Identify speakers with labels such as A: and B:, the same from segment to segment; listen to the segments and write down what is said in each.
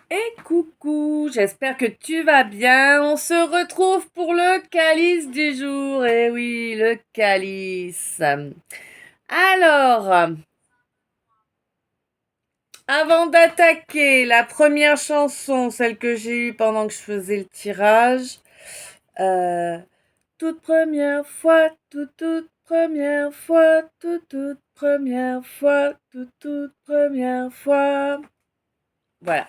A: Et coucou, j'espère que tu vas bien. On se retrouve pour le calice du jour. Eh oui, le calice. Alors, avant d'attaquer la première chanson, celle que j'ai eue pendant que je faisais le tirage, euh, toute première fois, toute première fois, toute première fois, toute première fois. Voilà.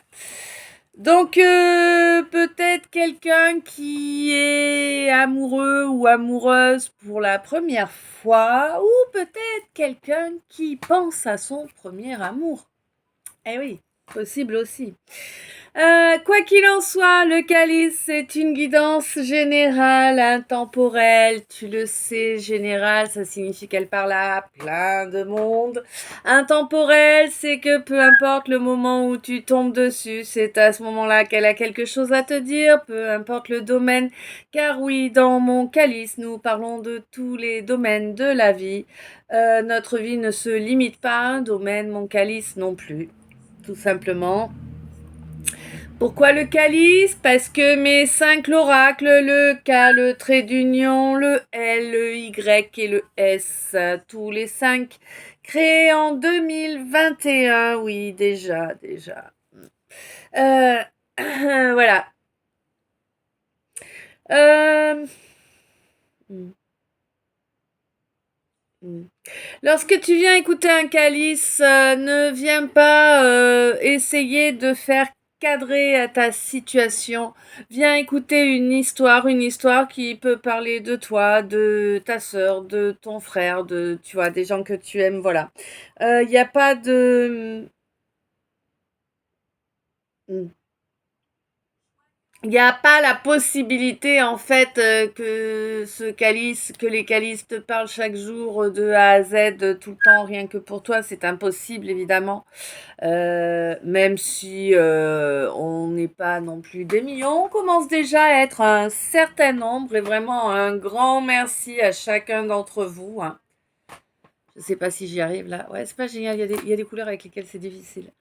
A: Donc peut-être quelqu'un qui est amoureux ou amoureuse pour la première fois, ou peut-être quelqu'un qui pense à son premier amour. Eh oui, possible aussi. Quoi qu'il en soit, le calice, c'est une guidance générale, intemporelle. Tu le sais, générale, ça signifie qu'elle parle à plein de monde. Intemporelle, c'est que peu importe le moment où tu tombes dessus, c'est à ce moment-là qu'elle a quelque chose à te dire, peu importe le domaine. Car oui, dans mon calice, nous parlons de tous les domaines de la vie. Notre vie ne se limite pas à un domaine, mon calice non plus. Tout simplement. Pourquoi le calice? Parce que mes 5 l'oracle, le K, le trait d'union, le L, le Y et le S, tous les 5 créés en 2021, oui, déjà. Euh, voilà. Euh, hmm, hmm. Lorsque tu viens écouter un calice, ne viens pas essayer de faire cadrer à ta situation. Viens écouter une histoire qui peut parler de toi, de ta sœur, de ton frère, de, tu vois, des gens que tu aimes, voilà. Il n'y a pas de... hmm, il n'y a pas la possibilité en fait que les calices te parlent chaque jour de A à Z tout le temps, rien que pour toi, c'est impossible évidemment. Même si on n'est pas non plus des millions, on commence déjà à être un certain nombre et vraiment un grand merci à chacun d'entre vous, hein. Je sais pas si j'y arrive là. Ouais, c'est pas génial, il y a des couleurs avec lesquelles c'est difficile.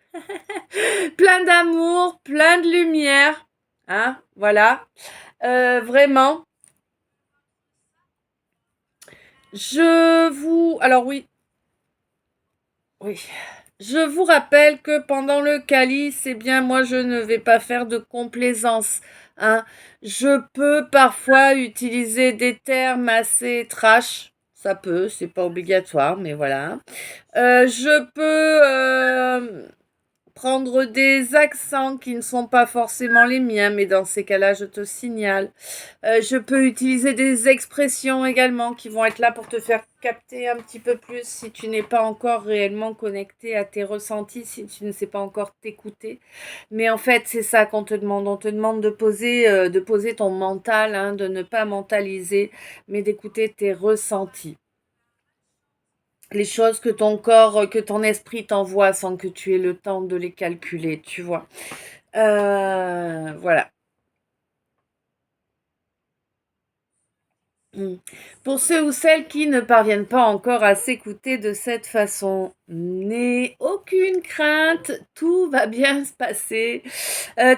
A: Plein d'amour, plein de lumière, hein, voilà. Vraiment, Alors oui, oui. Je vous rappelle que pendant le calice, eh bien, moi, je ne vais pas faire de complaisance, hein. Je peux parfois utiliser des termes assez trash. Ça peut, c'est pas obligatoire, mais voilà. Je peux prendre des accents qui ne sont pas forcément les miens, mais dans ces cas-là, je te signale. Je peux utiliser des expressions également qui vont être là pour te faire capter un petit peu plus si tu n'es pas encore réellement connecté à tes ressentis, si tu ne sais pas encore t'écouter. Mais en fait, c'est ça qu'on te demande. On te demande de poser ton mental, hein, de ne pas mentaliser, mais d'écouter tes ressentis. Les choses que ton corps, que ton esprit t'envoie sans que tu aies le temps de les calculer, tu vois. Voilà. Mm. Pour ceux ou celles qui ne parviennent pas encore à s'écouter de cette façon, n'aie aucune crainte, tout va bien se passer.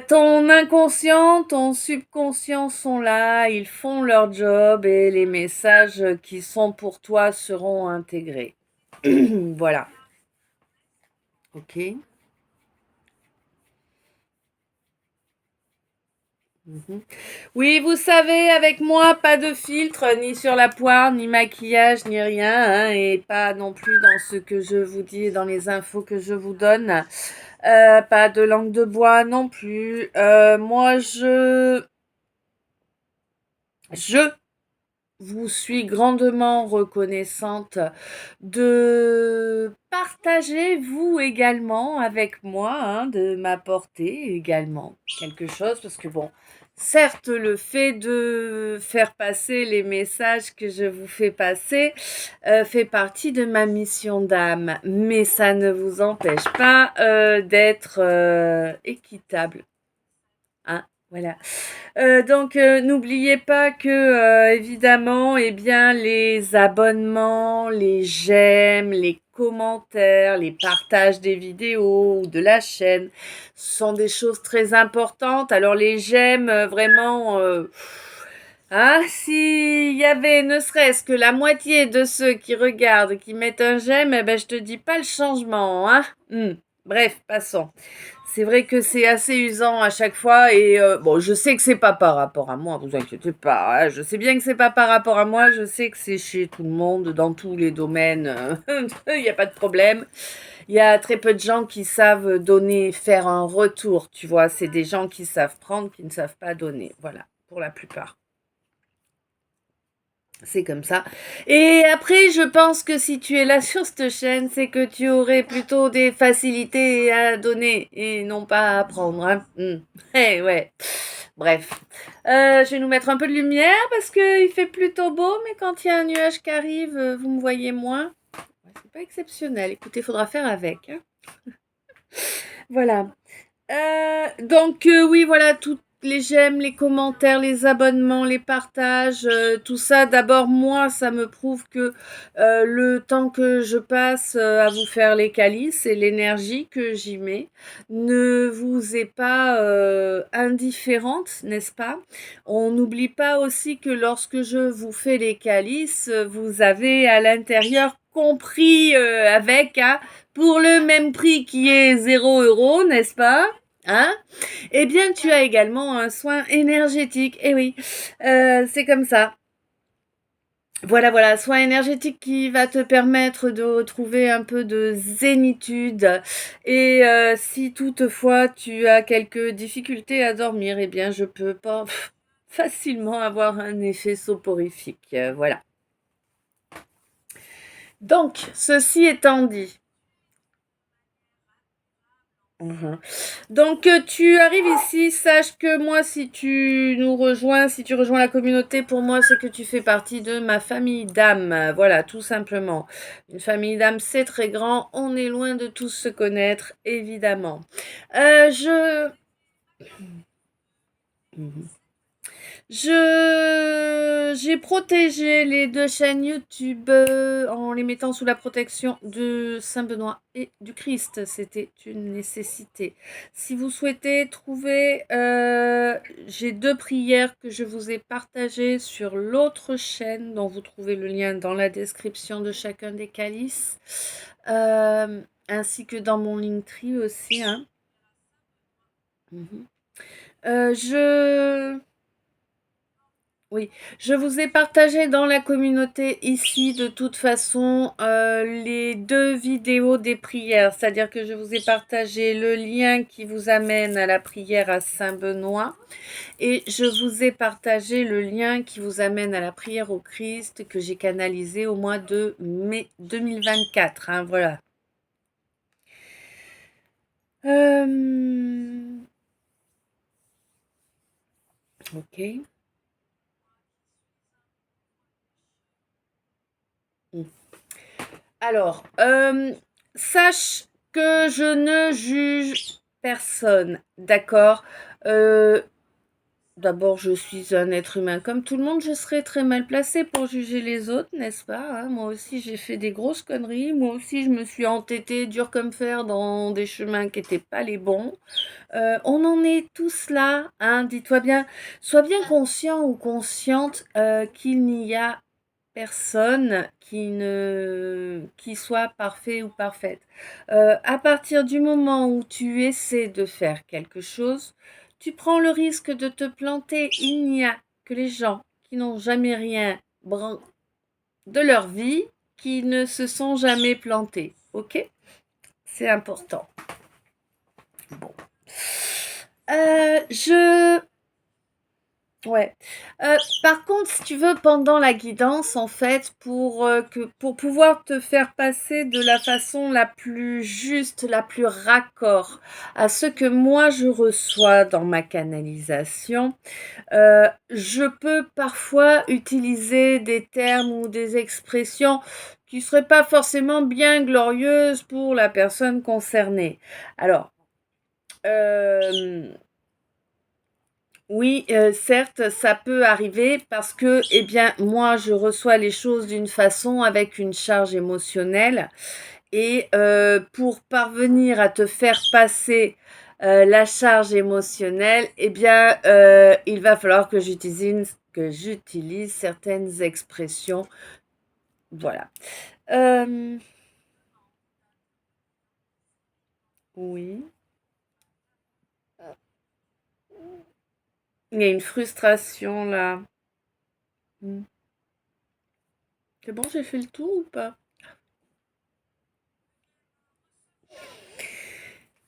A: Ton inconscient, ton subconscient sont là, ils font leur job et les messages qui sont pour toi seront intégrés. Voilà, ok. Mhm. Oui, vous savez, avec moi, pas de filtre, ni sur la poire, ni maquillage, ni rien, hein, et pas non plus dans ce que je vous dis et dans les infos que je vous donne. Pas de langue de bois non plus. Je vous suis grandement reconnaissante de partager vous également avec moi, hein, de m'apporter également quelque chose, parce que bon, certes, le fait de faire passer les messages que je vous fais passer fait partie de ma mission d'âme, mais ça ne vous empêche pas d'être équitable, hein. Voilà. Donc, n'oubliez pas que, évidemment, eh bien, les abonnements, les j'aime, les commentaires, les partages des vidéos ou de la chaîne sont des choses très importantes. Alors les j'aime, vraiment, hein, s'il y avait ne serait-ce que la moitié de ceux qui regardent qui mettent un j'aime, eh ben, je te dis pas le changement, hein. Bref, passons. C'est vrai que c'est assez usant à chaque fois et bon, je sais que c'est pas par rapport à moi, vous inquiétez pas, hein. Je sais bien que c'est pas par rapport à moi, je sais que c'est chez tout le monde, dans tous les domaines, il y a pas de problème. Il y a très peu de gens qui savent donner, faire un retour, tu vois? C'est des gens qui savent prendre, qui ne savent pas donner, voilà, pour la plupart. C'est comme ça. Et après, je pense que si tu es là sur cette chaîne, c'est que tu aurais plutôt des facilités à donner et non pas à apprendre, hein. Eh ouais. Bref. Je vais nous mettre un peu de lumière parce qu'il fait plutôt beau, mais quand il y a un nuage qui arrive, vous me voyez moins. Ouais, c'est pas exceptionnel. Écoutez, il faudra faire avec, hein. Voilà. Donc oui, voilà, toutes les j'aime, les commentaires, les abonnements, les partages, tout ça. D'abord, moi, ça me prouve que le temps que je passe à vous faire les calices et l'énergie que j'y mets ne vous est pas indifférente, n'est-ce pas? On n'oublie pas aussi que lorsque je vous fais les calices, vous avez à l'intérieur compris avec, hein, pour le même prix qui est 0 €, n'est-ce pas? Hein? Eh bien, tu as également un soin énergétique. Eh oui, c'est comme ça. Voilà, voilà, soin énergétique qui va te permettre de retrouver un peu de zénitude. Et si toutefois tu as quelques difficultés à dormir, eh bien, je peux pas facilement avoir un effet soporifique. Voilà. Donc, ceci étant dit, mhm. Donc tu arrives ici, sache que moi si tu nous rejoins, si tu rejoins la communauté, pour moi c'est que tu fais partie de ma famille d'âmes. Voilà, tout simplement. Une famille d'âmes, c'est très grand, on est loin de tous se connaître, évidemment. Je... Mhm. J'ai protégé les deux chaînes YouTube en les mettant sous la protection de Saint-Benoît et du Christ. C'était une nécessité. Si vous souhaitez trouver, j'ai deux prières que je vous ai partagées sur l'autre chaîne dont vous trouvez le lien dans la description de chacun des calices, ainsi que dans mon Linktree aussi, hein. Mhm. Je... Oui, je vous ai partagé dans la communauté ici de toute façon les deux vidéos des prières, c'est-à-dire que je vous ai partagé le lien qui vous amène à la prière à Saint-Benoît et je vous ai partagé le lien qui vous amène à la prière au Christ que j'ai canalisé au mois de mai 2024, hein, voilà. Ok. Alors, sache que je ne juge personne, d'accord? Euh, D'abord, je suis un être humain comme tout le monde, je serais très mal placée pour juger les autres, n'est-ce pas, hein? Moi aussi, j'ai fait des grosses conneries, moi aussi, je me suis entêtée dur comme fer dans des chemins qui n'étaient pas les bons. On en est tous là, hein? Dis-toi bien, sois bien conscient ou consciente qu'il n'y a personne qui soit parfait ou parfaite. À partir du moment où tu essaies de faire quelque chose, tu prends le risque de te planter. Il n'y a que les gens qui n'ont jamais rien de leur vie qui ne se sont jamais plantés. Ok? C'est important. Bon. Je Ouais. Par contre, si tu veux, pendant la guidance, en fait, pour pouvoir te faire passer de la façon la plus juste, la plus raccord à ce que moi je reçois dans ma canalisation, je peux parfois utiliser des termes ou des expressions qui seraient pas forcément bien glorieuses pour la personne concernée. Alors, euh, Oui, certes, ça peut arriver parce que, eh bien, moi, je reçois les choses d'une façon avec une charge émotionnelle et pour parvenir à te faire passer la charge émotionnelle, eh bien, il va falloir que j'utilise certaines expressions. Voilà. Euh, oui. Il y a une frustration là. Hmm. C'est bon, j'ai fait le tour ou pas?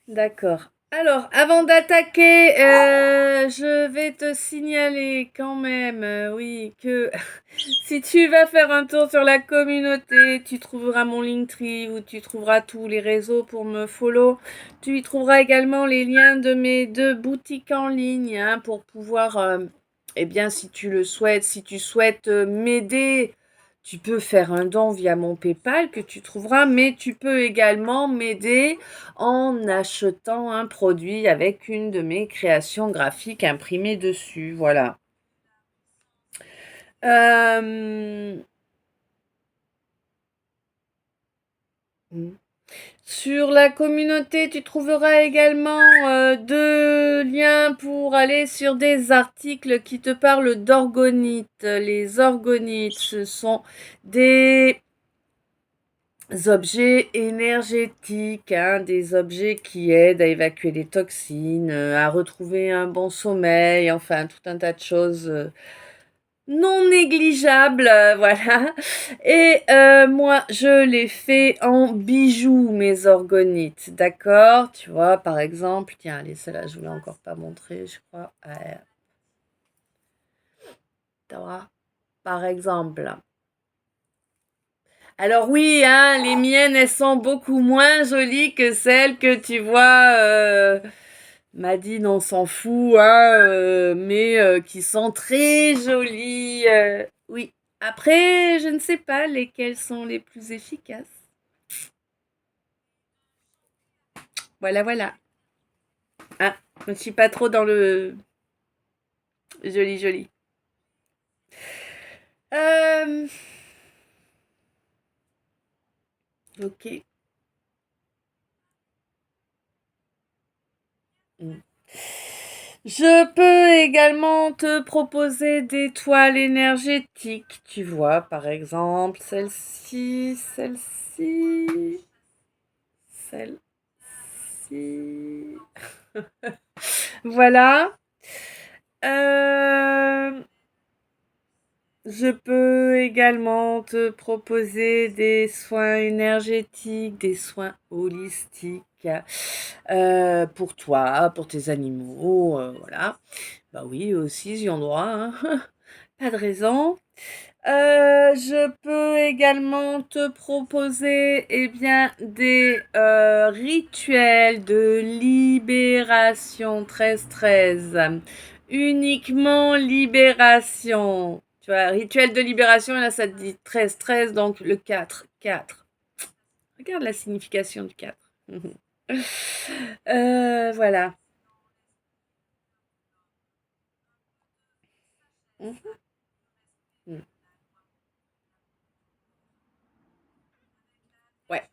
A: D'accord. Alors, avant d'attaquer, je vais te signaler quand même, oui, que si tu vas faire un tour sur la communauté, tu trouveras mon Linktree où tu trouveras tous les réseaux pour me follow. Tu y trouveras également les liens de mes deux boutiques en ligne hein, pour pouvoir, eh bien, si tu le souhaites, si tu souhaites m'aider, tu peux faire un don via mon PayPal que tu trouveras, mais tu peux également m'aider en achetant un produit avec une de mes créations graphiques imprimées dessus. Voilà. Euh, Sur la communauté, tu trouveras également deux liens pour aller sur des articles qui te parlent d'orgonites. Les orgonites, ce sont des objets énergétiques, hein, des objets qui aident à évacuer les toxines, à retrouver un bon sommeil, enfin tout un tas de choses non négligeables, voilà. Et moi, je les fais en bijoux, mes orgonites, d'accord? Tu vois, par exemple, tiens, allez, celle-là, je ne vous l'ai encore pas montré, je crois. Tu vois, par exemple. Alors oui, hein, les miennes, elles sont beaucoup moins jolies que celles que tu vois. Madine, on s'en fout, hein, mais qui sont très jolies. Oui. Après, je ne sais pas lesquelles sont les plus efficaces. Voilà, voilà. Ah, je ne suis pas trop dans le joli, joli. Euh, ok. Mm. Je peux également te proposer des toiles énergétiques, tu vois, par exemple, celle-ci, celle-ci, celle-ci. Voilà. Euh, je peux également te proposer des soins énergétiques, des soins holistiques pour toi, pour tes animaux, voilà. Bah oui, eux aussi, ils y ont droit, hein. Pas de raison. Je peux également te proposer eh bien, des rituels de libération 13-13. Uniquement libération. Tu vois, rituel de libération, là ça te dit 13-13, donc le 4. Regarde la signification du 4. Voilà. Mhm. Ouais.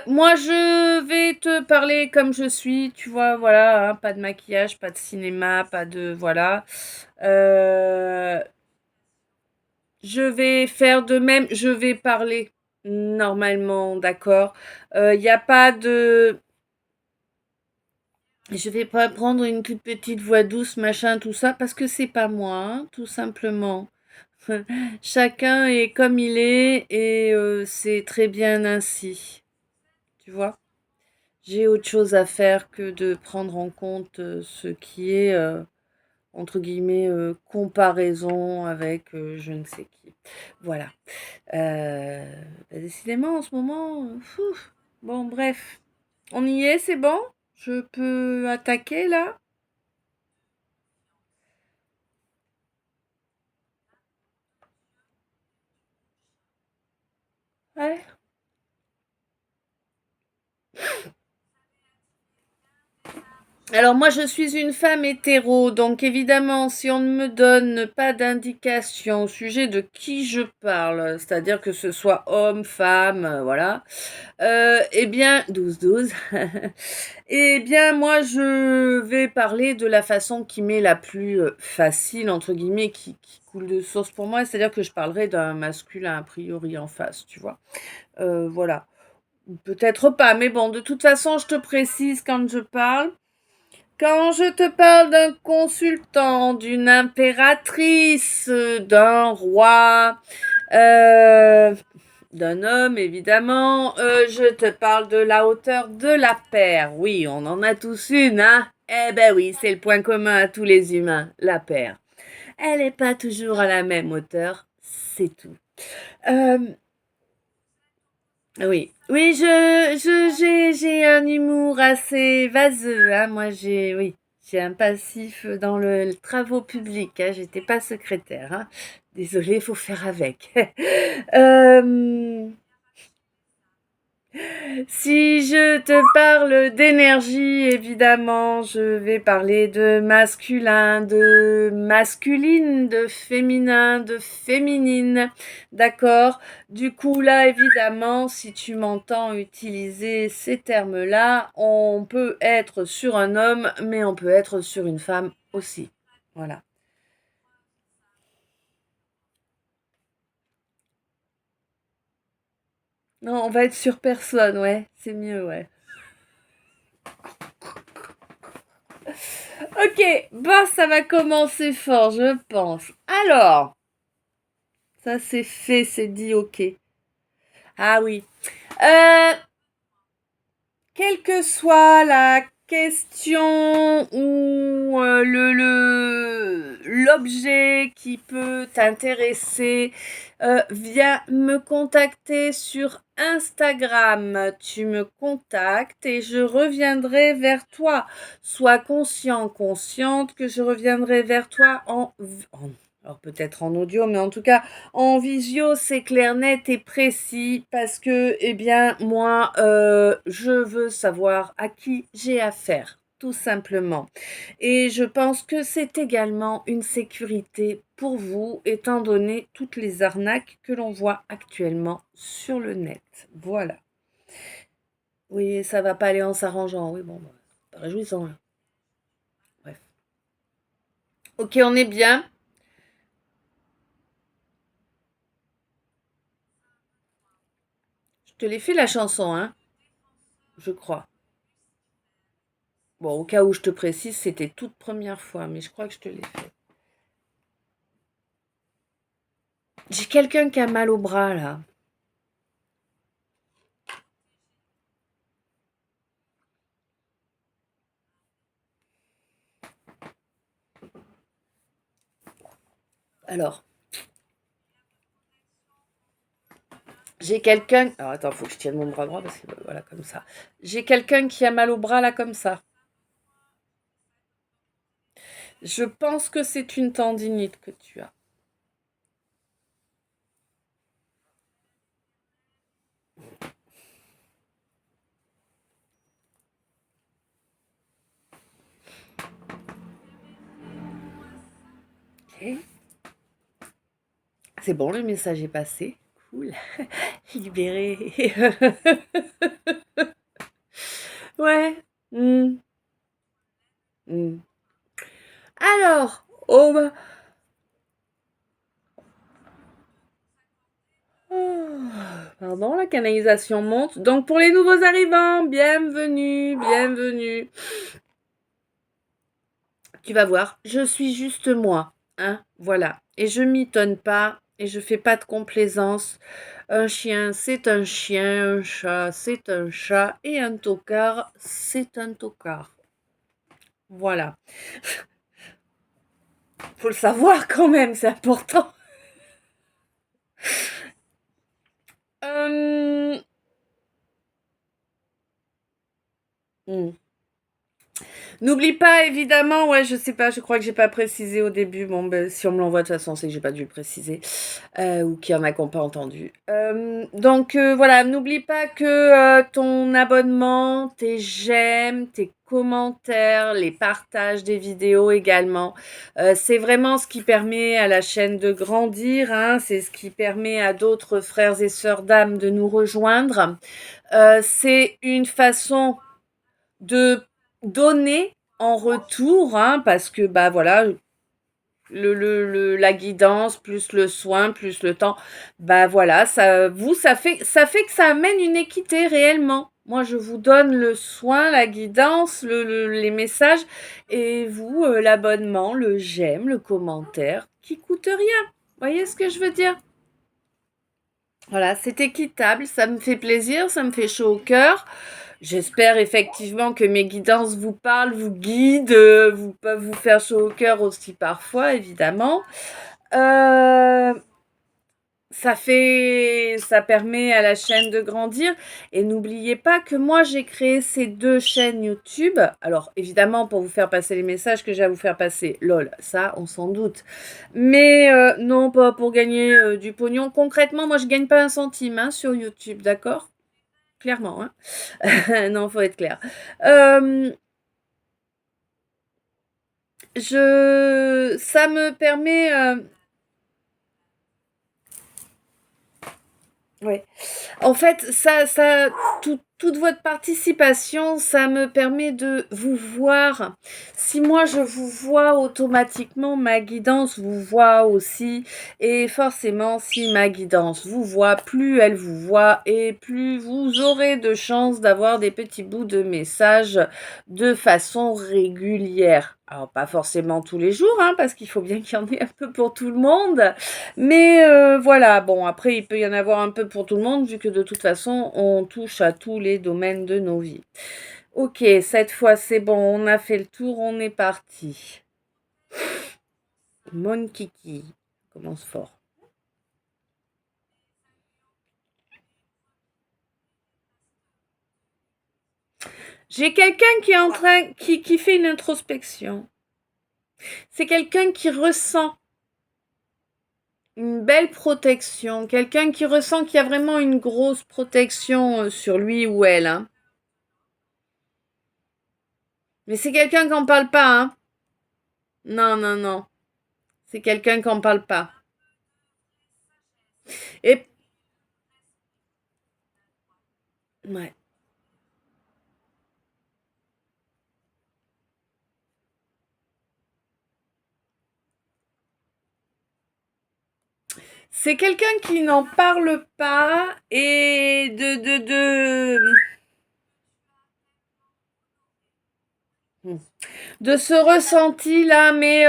A: Moi, je vais te parler comme je suis, tu vois, voilà, hein, pas de maquillage, pas de cinéma, pas de, voilà. Euh, je vais faire de même, je vais parler normalement, d'accord. Il n'y a pas de, je vais pas prendre une toute petite voix douce, machin, tout ça, parce que c'est pas moi, hein, tout simplement. Chacun est comme il est et c'est très bien ainsi, tu vois. J'ai autre chose à faire que de prendre en compte ce qui est, entre guillemets, comparaison avec je ne sais qui. Voilà. Décidément, en ce moment, bon, bref. On y est, c'est bon? Je peux attaquer là? Ouais. Alors moi je suis une femme hétéro, donc évidemment si on ne me donne pas d'indication au sujet de qui je parle, c'est-à-dire que ce soit homme, femme, voilà, eh bien 12-12, eh bien moi je vais parler de la façon qui m'est la plus facile, entre guillemets, qui coule de source pour moi, c'est-à-dire que je parlerai d'un masculin a priori en face, tu vois. Voilà. Peut-être pas, mais bon, de toute façon, je te précise quand je parle. Quand je te parle d'un consultant, d'une impératrice, d'un roi, euh, d'un homme évidemment, je te parle de la hauteur de la paire. Oui, on en a tous une, hein? Eh ben oui, c'est le point commun à tous les humains, la paire. Elle n'est pas toujours à la même hauteur, c'est tout. Euh, oui, oui, j'ai un humour assez vaseux, hein. Moi, oui, j'ai un passif dans le travaux publics, hein. J'étais pas secrétaire, hein. Désolée, faut faire avec. Euh, Si je te parle d'énergie, évidemment, je vais parler de masculin, de masculine, de féminin, de féminine. D'accord? Du coup, là, évidemment, si tu m'entends utiliser ces termes-là, on peut être sur un homme, mais on peut être sur une femme aussi. Voilà. Non, on va être sur personne, ouais. C'est mieux, ouais. Ok, bon, ça va commencer fort, je pense. Alors, ça c'est fait, c'est dit, ok. Ah oui. Euh, Quelle que soit la question ou l'objet qui peut t'intéresser, viens me contacter sur Instagram. Tu me contactes et je reviendrai vers toi. Sois conscient, consciente que je reviendrai vers toi alors peut-être en audio, mais en tout cas en visio, c'est clair, net et précis parce que, eh bien, moi, je veux savoir à qui j'ai affaire, tout simplement. Et je pense que c'est également une sécurité pour vous, étant donné toutes les arnaques que l'on voit actuellement sur le net. Voilà. Oui, ça va pas aller en s'arrangeant. Oui, bon, bah, c'est pas réjouissant, là. Bref. Ok, on est bien. Je te l'ai fait la chanson, hein, je crois. Bon, au cas où je te précise, c'était toute première fois, mais je crois que je te l'ai fait. J'ai quelqu'un qui a mal au bras, là. Alors, j'ai quelqu'un... Alors, attends, faut que je tienne mon bras droit, parce que, voilà, comme ça. J'ai quelqu'un qui a mal au bras, là, comme ça. Je pense que c'est une tendinite que tu as. Ok. C'est bon, le message est passé. Cool. Libéré. Ouais. Hmm. Hmm. Alors, oh, bah, pardon, la canalisation monte. Donc pour les nouveaux arrivants, bienvenue, bienvenue. Tu vas voir, je suis juste moi, hein, voilà. Et je m'étonne pas et je fais pas de complaisance. Un chien, c'est un chien, un chat, c'est un chat et un tocard, c'est un tocard. Voilà. Faut le savoir quand même, c'est important. Euh, hmm. N'oublie pas, évidemment, ouais, je sais pas, je crois que j'ai pas précisé au début. Bon, ben, si on me l'envoie, de toute façon, c'est que j'ai pas dû le préciser. Ou qu'il y en a qui n'ont pas entendu. Donc, voilà, n'oublie pas que ton abonnement, tes j'aime, tes commentaires, les partages des vidéos également, c'est vraiment ce qui permet à la chaîne de grandir, hein, c'est ce qui permet à d'autres frères et sœurs d'âme de nous rejoindre. C'est une façon de donner en retour, hein, parce que bah voilà, la guidance plus le soin plus le temps, bah voilà, ça fait que ça amène une équité réellement. Moi, je vous donne le soin, la guidance, les messages, et vous, l'abonnement, le j'aime, le commentaire, qui coûte rien. Voyez ce que je veux dire? Voilà, c'est équitable, ça me fait plaisir, ça me fait chaud au cœur. J'espère effectivement que mes guidances vous parlent, vous guident, vous peuvent vous faire chaud au cœur aussi parfois, évidemment. Euh, ça permet à la chaîne de grandir. Et n'oubliez pas que moi, j'ai créé ces deux chaînes YouTube. Alors, évidemment, pour vous faire passer les messages que j'ai à vous faire passer. Lol, ça, on s'en doute. Mais non, pas pour gagner du pognon. Concrètement, moi, je gagne pas un centime hein, sur YouTube, d'accord? Clairement, hein. Non, faut être clair. Ça me permet, ouais. En fait, toute votre participation, ça me permet de vous voir. Si moi je vous vois automatiquement, ma guidance vous voit aussi. Et forcément, si ma guidance vous voit, plus elle vous voit et plus vous aurez de chances d'avoir des petits bouts de messages de façon régulière. Alors, pas forcément tous les jours, hein, parce qu'il faut bien qu'il y en ait un peu pour tout le monde. Mais voilà, bon, après, il peut y en avoir un peu pour tout le monde, vu que de toute façon, on touche à tous les domaines de nos vies. Ok, cette fois, c'est bon, on a fait le tour, on est parti. Mon kiki, commence fort. J'ai quelqu'un qui est en train, qui fait une introspection. C'est quelqu'un qui ressent une belle protection, quelqu'un qui ressent qu'il y a vraiment une grosse protection sur lui ou elle, hein. Mais c'est quelqu'un qui n'en parle pas, hein. Non, non, non. C'est quelqu'un qui n'en parle pas. Et ouais. C'est quelqu'un qui n'en parle pas et de ce ressenti là, mais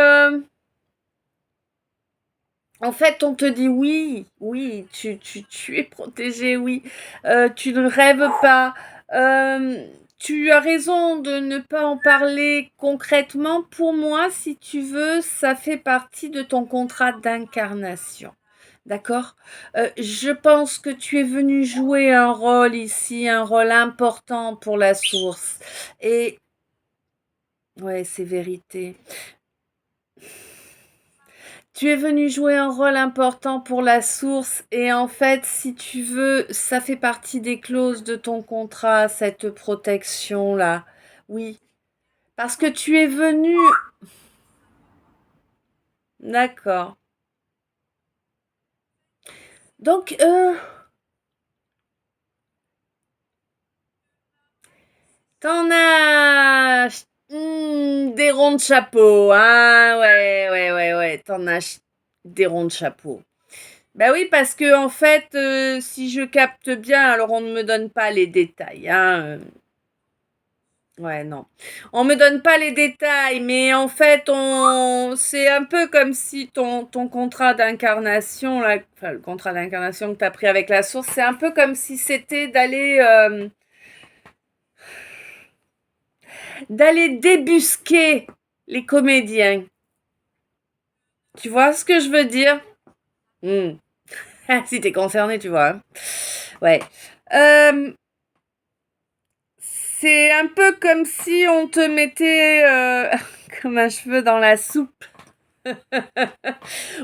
A: en fait, on te dit oui, oui, tu es protégé, oui. Tu ne rêves pas. Tu as raison de ne pas en parler concrètement. Pour moi, si tu veux, ça fait partie de ton contrat d'incarnation. D'accord? Je pense que tu es venu jouer un rôle ici, un rôle important pour la source. Et ouais, c'est vérité. Tu es venu jouer un rôle important pour la source et en fait, si tu veux, ça fait partie des clauses de ton contrat, cette protection-là. Oui, parce que tu es venu... D'accord. Donc, t'en as des ronds de chapeau, hein? Ouais, ouais, ouais, ouais. T'en as des ronds de chapeau. Bah oui, parce que en fait, si je capte bien, alors on ne me donne pas les détails, hein. Ouais, non. On me donne pas les détails, mais en fait, c'est un peu comme si ton contrat d'incarnation, là, enfin, le contrat d'incarnation que tu as pris avec la source, c'est un peu comme si c'était d'aller débusquer les comédiens. Tu vois ce que je veux dire? Hmm. Si t'es concerné, tu vois, hein. Ouais. Euh, C'est un peu comme si on te mettait comme un cheveu dans la soupe.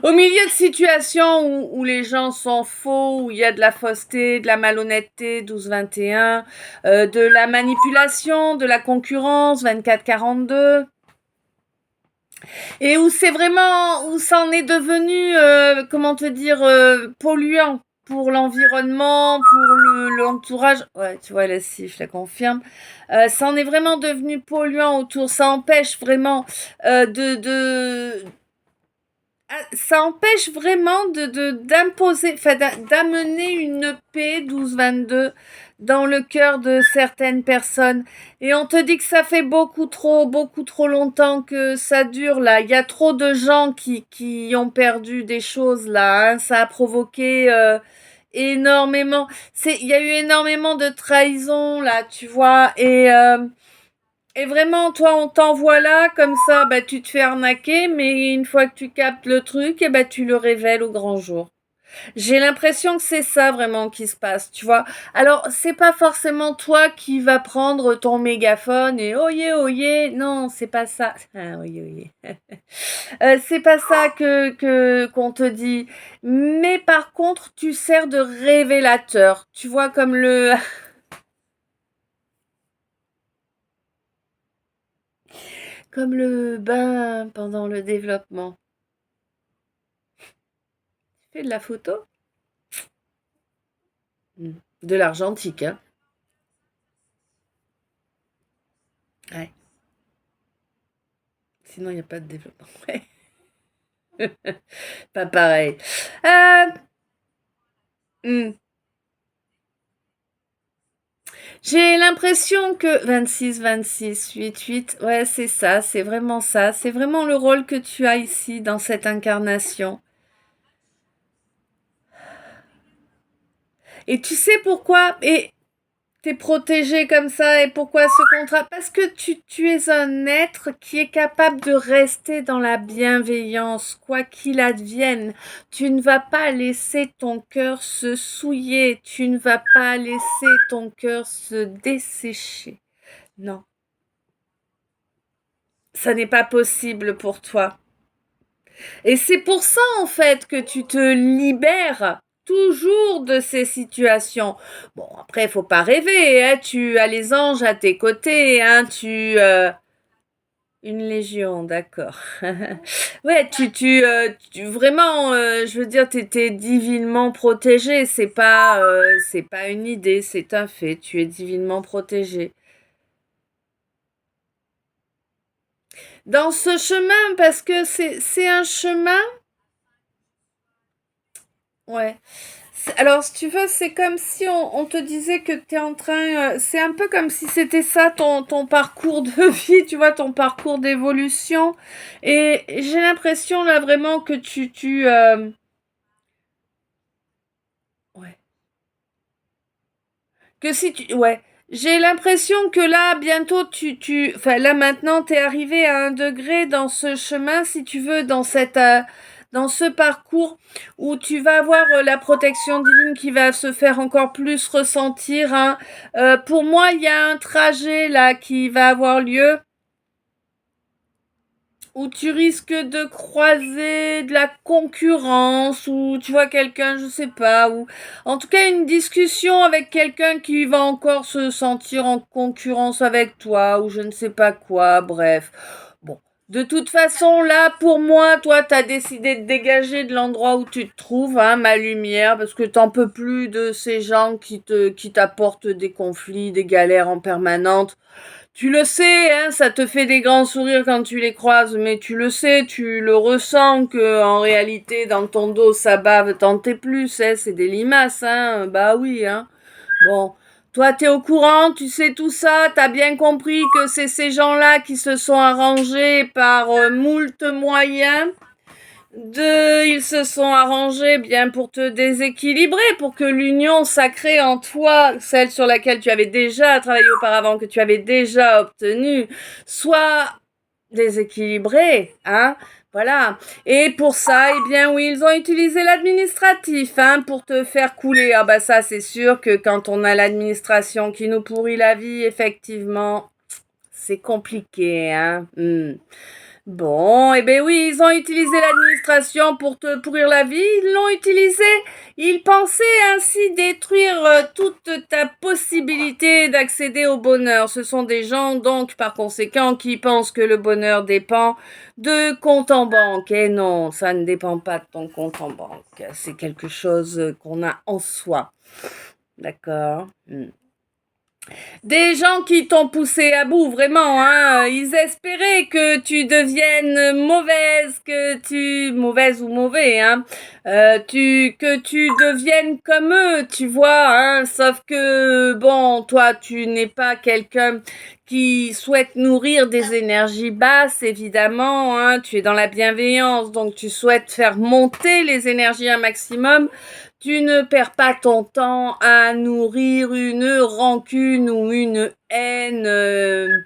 A: Au milieu de situations où les gens sont faux, où il y a de la fausseté, de la malhonnêteté, 12-21, de la manipulation, de la concurrence, 24-42, et où c'est vraiment, où ça en est devenu, comment te dire, polluant pour l'environnement, pour l'entourage. Ouais, tu vois, la siffle, la confirme. Ça en est vraiment devenu polluant autour. Ça empêche vraiment ça empêche vraiment d'imposer, enfin, d'amener une paix 12-22 dans le cœur de certaines personnes. Et on te dit que ça fait beaucoup trop longtemps que ça dure là. Il y a trop de gens qui ont perdu des choses là, hein. Ça a provoqué énormément. Il y a eu énormément de trahison là, tu vois. Et vraiment, toi, on t'envoie là, comme ça, bah, tu te fais arnaquer, mais une fois que tu captes le truc, et bah, tu le révèles au grand jour. J'ai l'impression que c'est ça vraiment qui se passe, tu vois. Alors, c'est pas forcément toi qui vas prendre ton mégaphone et oyez, non, c'est pas ça. Ah, oyez. C'est pas ça qu'on te dit. Mais par contre, tu sers de révélateur. Tu vois, comme comme le bain pendant le développement. Tu fais de la photo? De l'argentique, hein. Ouais. Sinon, il n'y a pas de développement. Ouais. Pas pareil. Euh, hmm. J'ai l'impression que 26, 8, ouais, c'est ça, c'est vraiment ça. C'est vraiment le rôle que tu as ici dans cette incarnation. Et tu sais pourquoi? Et t'es protégé comme ça et pourquoi ce contrat? Parce que tu es un être qui est capable de rester dans la bienveillance, quoi qu'il advienne. Tu ne vas pas laisser ton cœur se souiller, tu ne vas pas laisser ton cœur se dessécher. Non, ça n'est pas possible pour toi. Et c'est pour ça, en fait, que tu te libères toujours de ces situations. Bon, après, faut pas rêver, hein, tu as les anges à tes côtés, hein, une légion, d'accord. Ouais, vraiment, je veux dire, t'es divinement protégé. C'est pas une idée, c'est un fait. Tu es divinement protégé. Dans ce chemin, parce que c'est un chemin, ouais. Alors, si tu veux, c'est comme si on te disait que tu es en train. C'est un peu comme si c'était ça ton parcours de vie, tu vois, ton parcours d'évolution. Et j'ai l'impression là vraiment que ouais. Que si tu. Ouais. J'ai l'impression que là, bientôt, enfin, là, maintenant, t'es arrivé à un degré dans ce chemin, si tu veux, dans ce parcours où tu vas avoir la protection divine qui va se faire encore plus ressentir, hein. Pour moi, il y a un trajet, là, qui va avoir lieu où tu risques de croiser de la concurrence, ou tu vois quelqu'un, je sais pas, ou en tout cas une discussion avec quelqu'un qui va encore se sentir en concurrence avec toi, ou je ne sais pas quoi, bref. Bon. De toute façon, là, pour moi, toi, t'as décidé de dégager de l'endroit où tu te trouves, hein, ma lumière, parce que t'en peux plus de ces gens qui t'apportent des conflits, des galères en permanence. Tu le sais, hein, ça te fait des grands sourires quand tu les croises, mais tu le sais, tu le ressens que en réalité dans ton dos ça bave tant t'es plus, hein, c'est des limaces, hein, bah oui, hein. Bon, toi t'es au courant, tu sais tout ça, t'as bien compris que c'est ces gens-là qui se sont arrangés par moult moyens ils se sont arrangés bien pour te déséquilibrer, pour que l'union sacrée en toi, celle sur laquelle tu avais déjà travaillé auparavant, que tu avais déjà obtenue, soit déséquilibré, hein, voilà. Et pour ça, eh bien oui, ils ont utilisé l'administratif, hein, pour te faire couler. Ah bah ça, c'est sûr que quand on a l'administration qui nous pourrit la vie, effectivement, c'est compliqué, hein. Bon, eh ben oui, ils ont utilisé l'administration pour te pourrir la vie, ils l'ont utilisé. Ils pensaient ainsi détruire toute ta possibilité d'accéder au bonheur. Ce sont des gens, donc, par conséquent, qui pensent que le bonheur dépend de compte en banque. Et non, ça ne dépend pas de ton compte en banque. C'est quelque chose qu'on a en soi. D'accord? Des gens qui t'ont poussé à bout, vraiment, hein. Ils espéraient que tu deviennes mauvaise ou mauvais, hein. Que tu deviennes comme eux, tu vois, hein. Sauf que, bon, toi, tu n'es pas quelqu'un qui souhaite nourrir des énergies basses, évidemment, hein. Tu es dans la bienveillance, donc tu souhaites faire monter les énergies un maximum. Tu ne perds pas ton temps à nourrir une rancune ou une haine,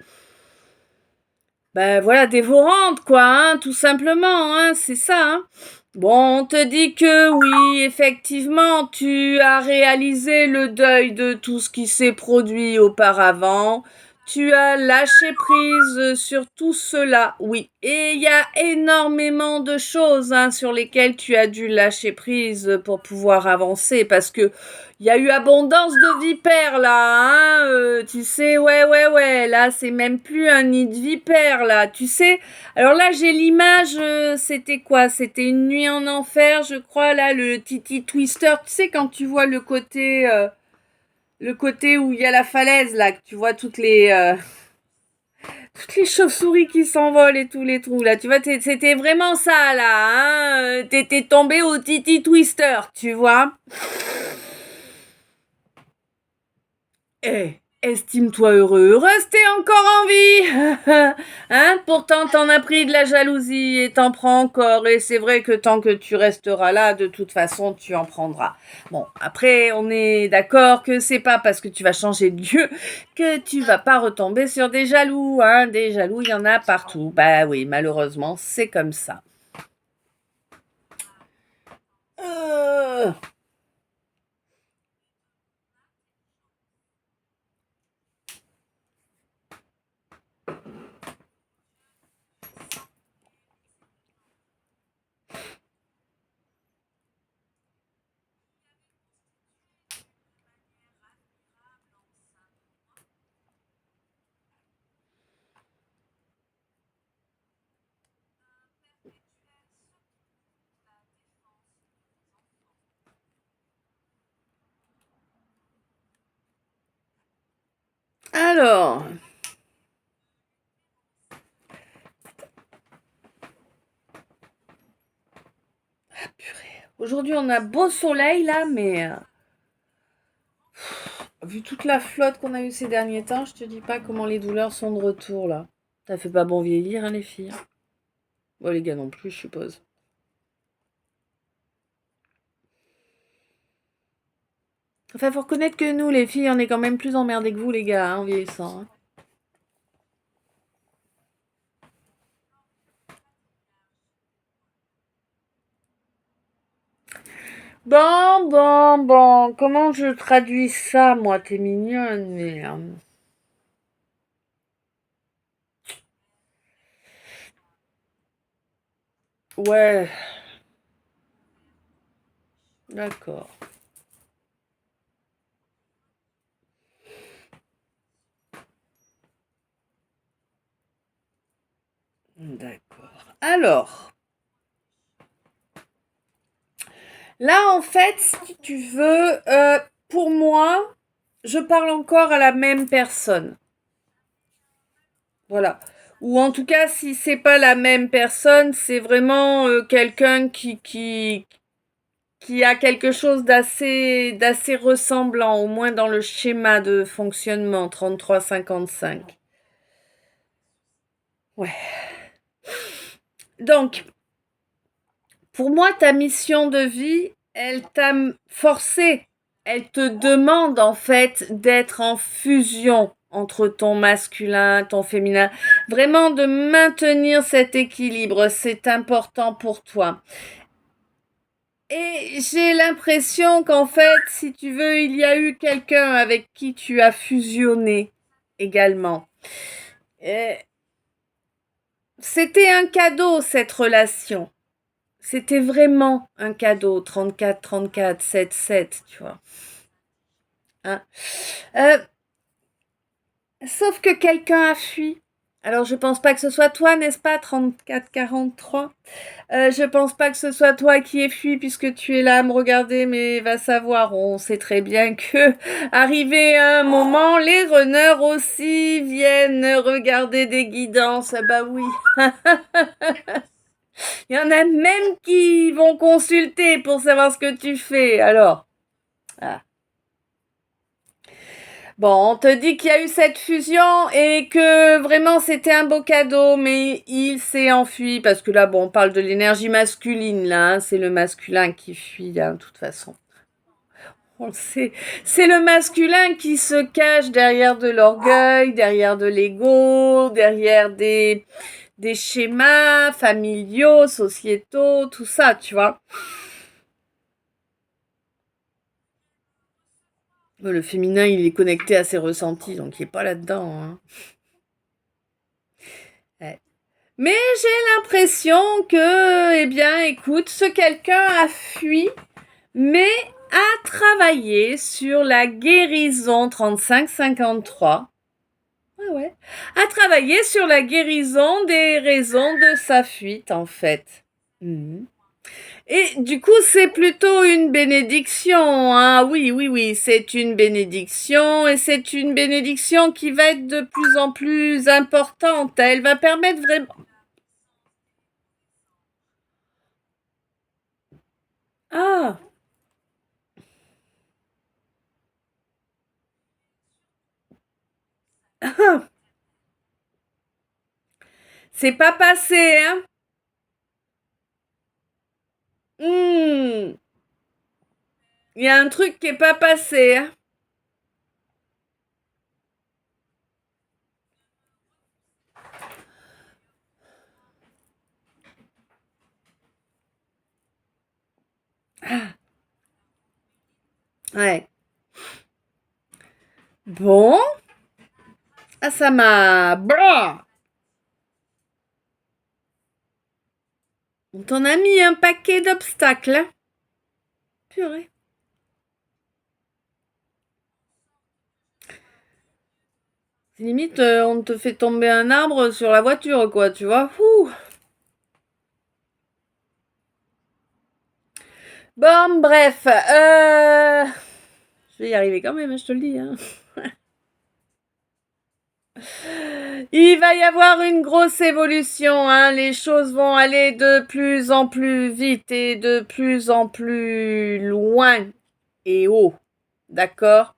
A: ben voilà, dévorante, quoi, hein, tout simplement, hein, c'est ça, hein. Bon, on te dit que oui, effectivement, tu as réalisé le deuil de tout ce qui s'est produit auparavant. Tu as lâché prise sur tout cela, oui. Et il y a énormément de choses, hein, sur lesquelles tu as dû lâcher prise pour pouvoir avancer, parce que il y a eu abondance de vipères là, hein, tu sais, ouais, là c'est même plus un nid de vipères là, tu sais. Alors là j'ai l'image, c'était quoi? C'était une nuit en enfer, je crois, là, le Titi Twister, tu sais quand tu vois le côté où il y a la falaise là, que tu vois toutes les chauves-souris qui s'envolent et tous les trous là, tu vois, c'était vraiment ça là, hein, t'étais tombé au Titi Twister, tu vois. Eh, estime-toi heureux. Heureuse, t'es encore en vie. Hein? Pourtant, t'en as pris de la jalousie et t'en prends encore. Et c'est vrai que tant que tu resteras là, de toute façon, tu en prendras. Bon, après, on est d'accord que c'est pas parce que tu vas changer de lieu que tu vas pas retomber sur des jaloux, hein. Des jaloux, il y en a partout. Bah oui, malheureusement, c'est comme ça. Euh... Alors, purée. Aujourd'hui, on a beau soleil là, mais vu toute la flotte qu'on a eue ces derniers temps, je te dis pas comment les douleurs sont de retour là. Ça fait pas bon vieillir, hein, les filles. Bon, les gars non plus, je suppose. Enfin, faut reconnaître que nous, les filles, on est quand même plus emmerdés que vous, les gars, hein, en vieillissant, hein. Bon. Comment je traduis ça, moi? T'es mignonne, mais... Ouais, d'accord. D'accord. Alors, là, en fait, si tu veux, pour moi, je parle encore à la même personne. Voilà. Ou en tout cas, si c'est pas la même personne, c'est vraiment quelqu'un qui a quelque chose d'assez ressemblant, au moins dans le schéma de fonctionnement 33-55. Ouais. Donc, pour moi, ta mission de vie, elle t'a forcé. Elle te demande en fait d'être en fusion entre ton masculin, ton féminin. Vraiment de maintenir cet équilibre, c'est important pour toi. Et j'ai l'impression qu'en fait, si tu veux, il y a eu quelqu'un avec qui tu as fusionné également. C'était un cadeau, cette relation. C'était vraiment un cadeau, 34, 34, 7, 7, tu vois. Hein. Euh, Sauf que quelqu'un a fui. Alors, je pense pas que ce soit toi, n'est-ce pas, 34, 43 ? Je pense pas que ce soit toi qui aies fui puisque tu es là à me regarder, mais va savoir, on sait très bien que, arrivé à un moment, les runners aussi viennent regarder des guidances. Ah bah oui. Il y en a même qui vont consulter pour savoir ce que tu fais. Alors, ah. Bon, on te dit qu'il y a eu cette fusion et que vraiment c'était un beau cadeau, mais il s'est enfui parce que là, bon, on parle de l'énergie masculine, là, hein, c'est le masculin qui fuit, hein, de toute façon. On le sait. C'est le masculin qui se cache derrière de l'orgueil, derrière de l'ego, derrière des schémas familiaux, sociétaux, tout ça, tu vois. Le féminin, il est connecté à ses ressentis, donc il n'est pas là-dedans, hein. Ouais. Mais j'ai l'impression que, eh bien, écoute, ce quelqu'un a fui, mais a travaillé sur la guérison 35-53. Ah ouais. A travaillé sur la guérison des raisons de sa fuite, en fait. Mhm. Et du coup, c'est plutôt une bénédiction, hein. Oui, oui, oui, c'est une bénédiction et c'est une bénédiction qui va être de plus en plus importante. Elle va permettre vraiment... Ah, c'est pas passé, hein. Hmm. Il y a un truc qui est pas passé, hein. Ouais. Bon. Ah, ça m'a... Blah. On t'en a mis un paquet d'obstacles, hein. Purée. Limite, on te fait tomber un arbre sur la voiture, quoi, tu vois. Ouh. Bon, bref. Je vais y arriver quand même, hein, je te le dis, hein. Il va y avoir une grosse évolution, hein. Les choses vont aller de plus en plus vite et de plus en plus loin et haut. D'accord?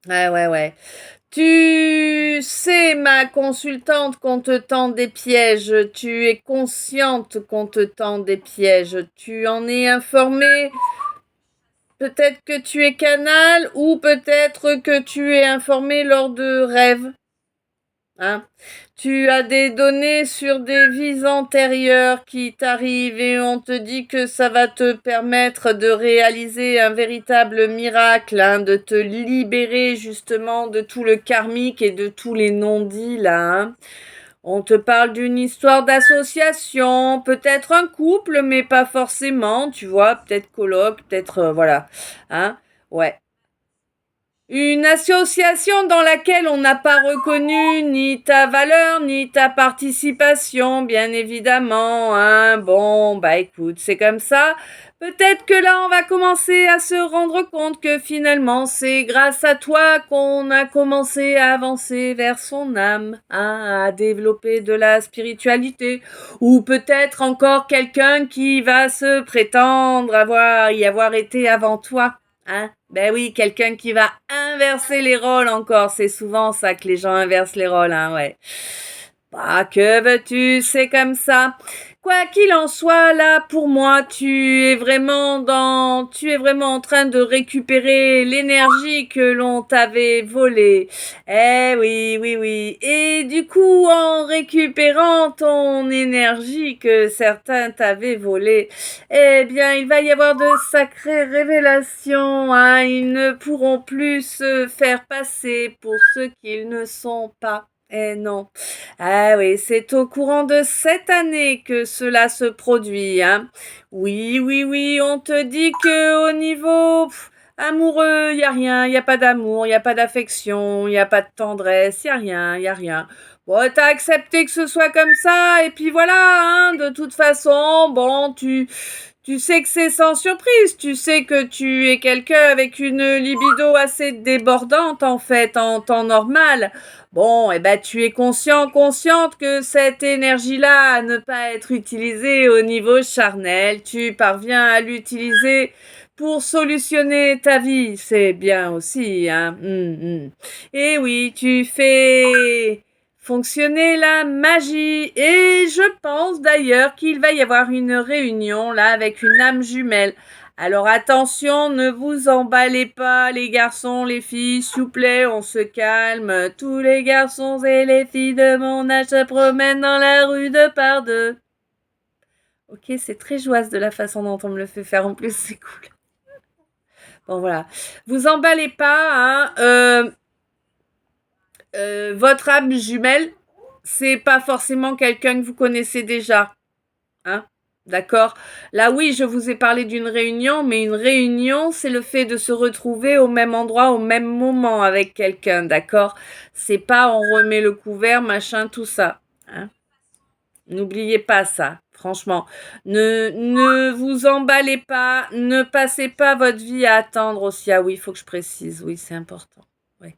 A: Ouais, ouais, ouais. Tu sais, ma consultante, qu'on te tend des pièges. Tu es consciente qu'on te tend des pièges. Tu en es informée. Peut-être que tu es canal ou peut-être que tu es informé lors de rêves. Hein? Tu as des données sur des vies antérieures qui t'arrivent et on te dit que ça va te permettre de réaliser un véritable miracle, hein, de te libérer justement de tout le karmique et de tous les non-dits là. Hein. On te parle d'une histoire d'association, peut-être un couple, mais pas forcément, tu vois, peut-être coloc, peut-être voilà. Hein? Ouais. Une association dans laquelle on n'a pas reconnu ni ta valeur, ni ta participation, bien évidemment, hein. Bon, bah écoute, c'est comme ça. Peut-être que là, on va commencer à se rendre compte que finalement, c'est grâce à toi qu'on a commencé à avancer vers son âme, hein, à développer de la spiritualité. Ou peut-être encore quelqu'un qui va se prétendre y avoir été avant toi. Hein? Ben oui, quelqu'un qui va inverser les rôles encore. C'est souvent ça que les gens inversent les rôles, hein, ouais. Bah, que veux-tu, c'est comme ça. Quoi qu'il en soit, là, pour moi, tu es vraiment en train de récupérer l'énergie que l'on t'avait volée. Eh oui, oui, oui. Et du coup, en récupérant ton énergie que certains t'avaient volée, eh bien, il va y avoir de sacrées révélations, hein. Ils ne pourront plus se faire passer pour ce qu'ils ne sont pas. Eh non. Ah oui, c'est au courant de cette année que cela se produit, hein. Oui, oui, oui, on te dit que au niveau amoureux, il y a rien, il y a pas d'amour, il y a pas d'affection, il y a pas de tendresse, il y a rien, il y a rien. Bon, t'as accepté que ce soit comme ça et puis voilà, hein, de toute façon, bon, tu sais que c'est sans surprise, tu sais que tu es quelqu'un avec une libido assez débordante en fait, en temps normal. Bon, eh ben tu es consciente que cette énergie-là à ne pas être utilisée au niveau charnel, tu parviens à l'utiliser pour solutionner ta vie, c'est bien aussi, hein. Et oui, tu fais fonctionner la magie. Et je pense d'ailleurs qu'il va y avoir une réunion là avec une âme jumelle. Alors attention, ne vous emballez pas les garçons, les filles, s'il vous plaît, on se calme. Tous les garçons et les filles de mon âge se promènent dans la rue de par deux. Ok, c'est très joyeuse de la façon dont on me le fait faire en plus, c'est cool. Bon voilà, vous emballez pas, hein. Votre âme jumelle, c'est pas forcément quelqu'un que vous connaissez déjà, hein, d'accord? Là, oui, je vous ai parlé d'une réunion, mais une réunion, c'est le fait de se retrouver au même endroit, au même moment avec quelqu'un, d'accord? C'est pas on remet le couvert, machin, tout ça, hein? N'oubliez pas ça, franchement. Ne vous emballez pas, ne passez pas votre vie à attendre aussi. Ah oui, il faut que je précise, oui, c'est important. Ouais.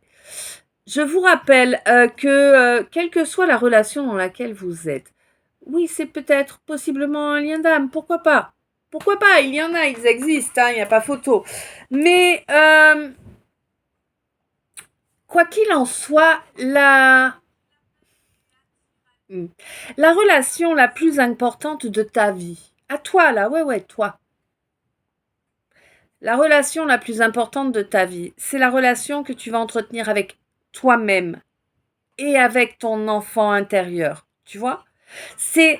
A: Je vous rappelle que, quelle que soit la relation dans laquelle vous êtes, oui, c'est peut-être possiblement un lien d'âme, pourquoi pas? Pourquoi pas? Il y en a, ils existent, hein, il n'y a pas photo. Mais, quoi qu'il en soit, la relation la plus importante de ta vie, à toi là, ouais, toi. La relation la plus importante de ta vie, c'est la relation que tu vas entretenir avec toi-même et avec ton enfant intérieur, tu vois? C'est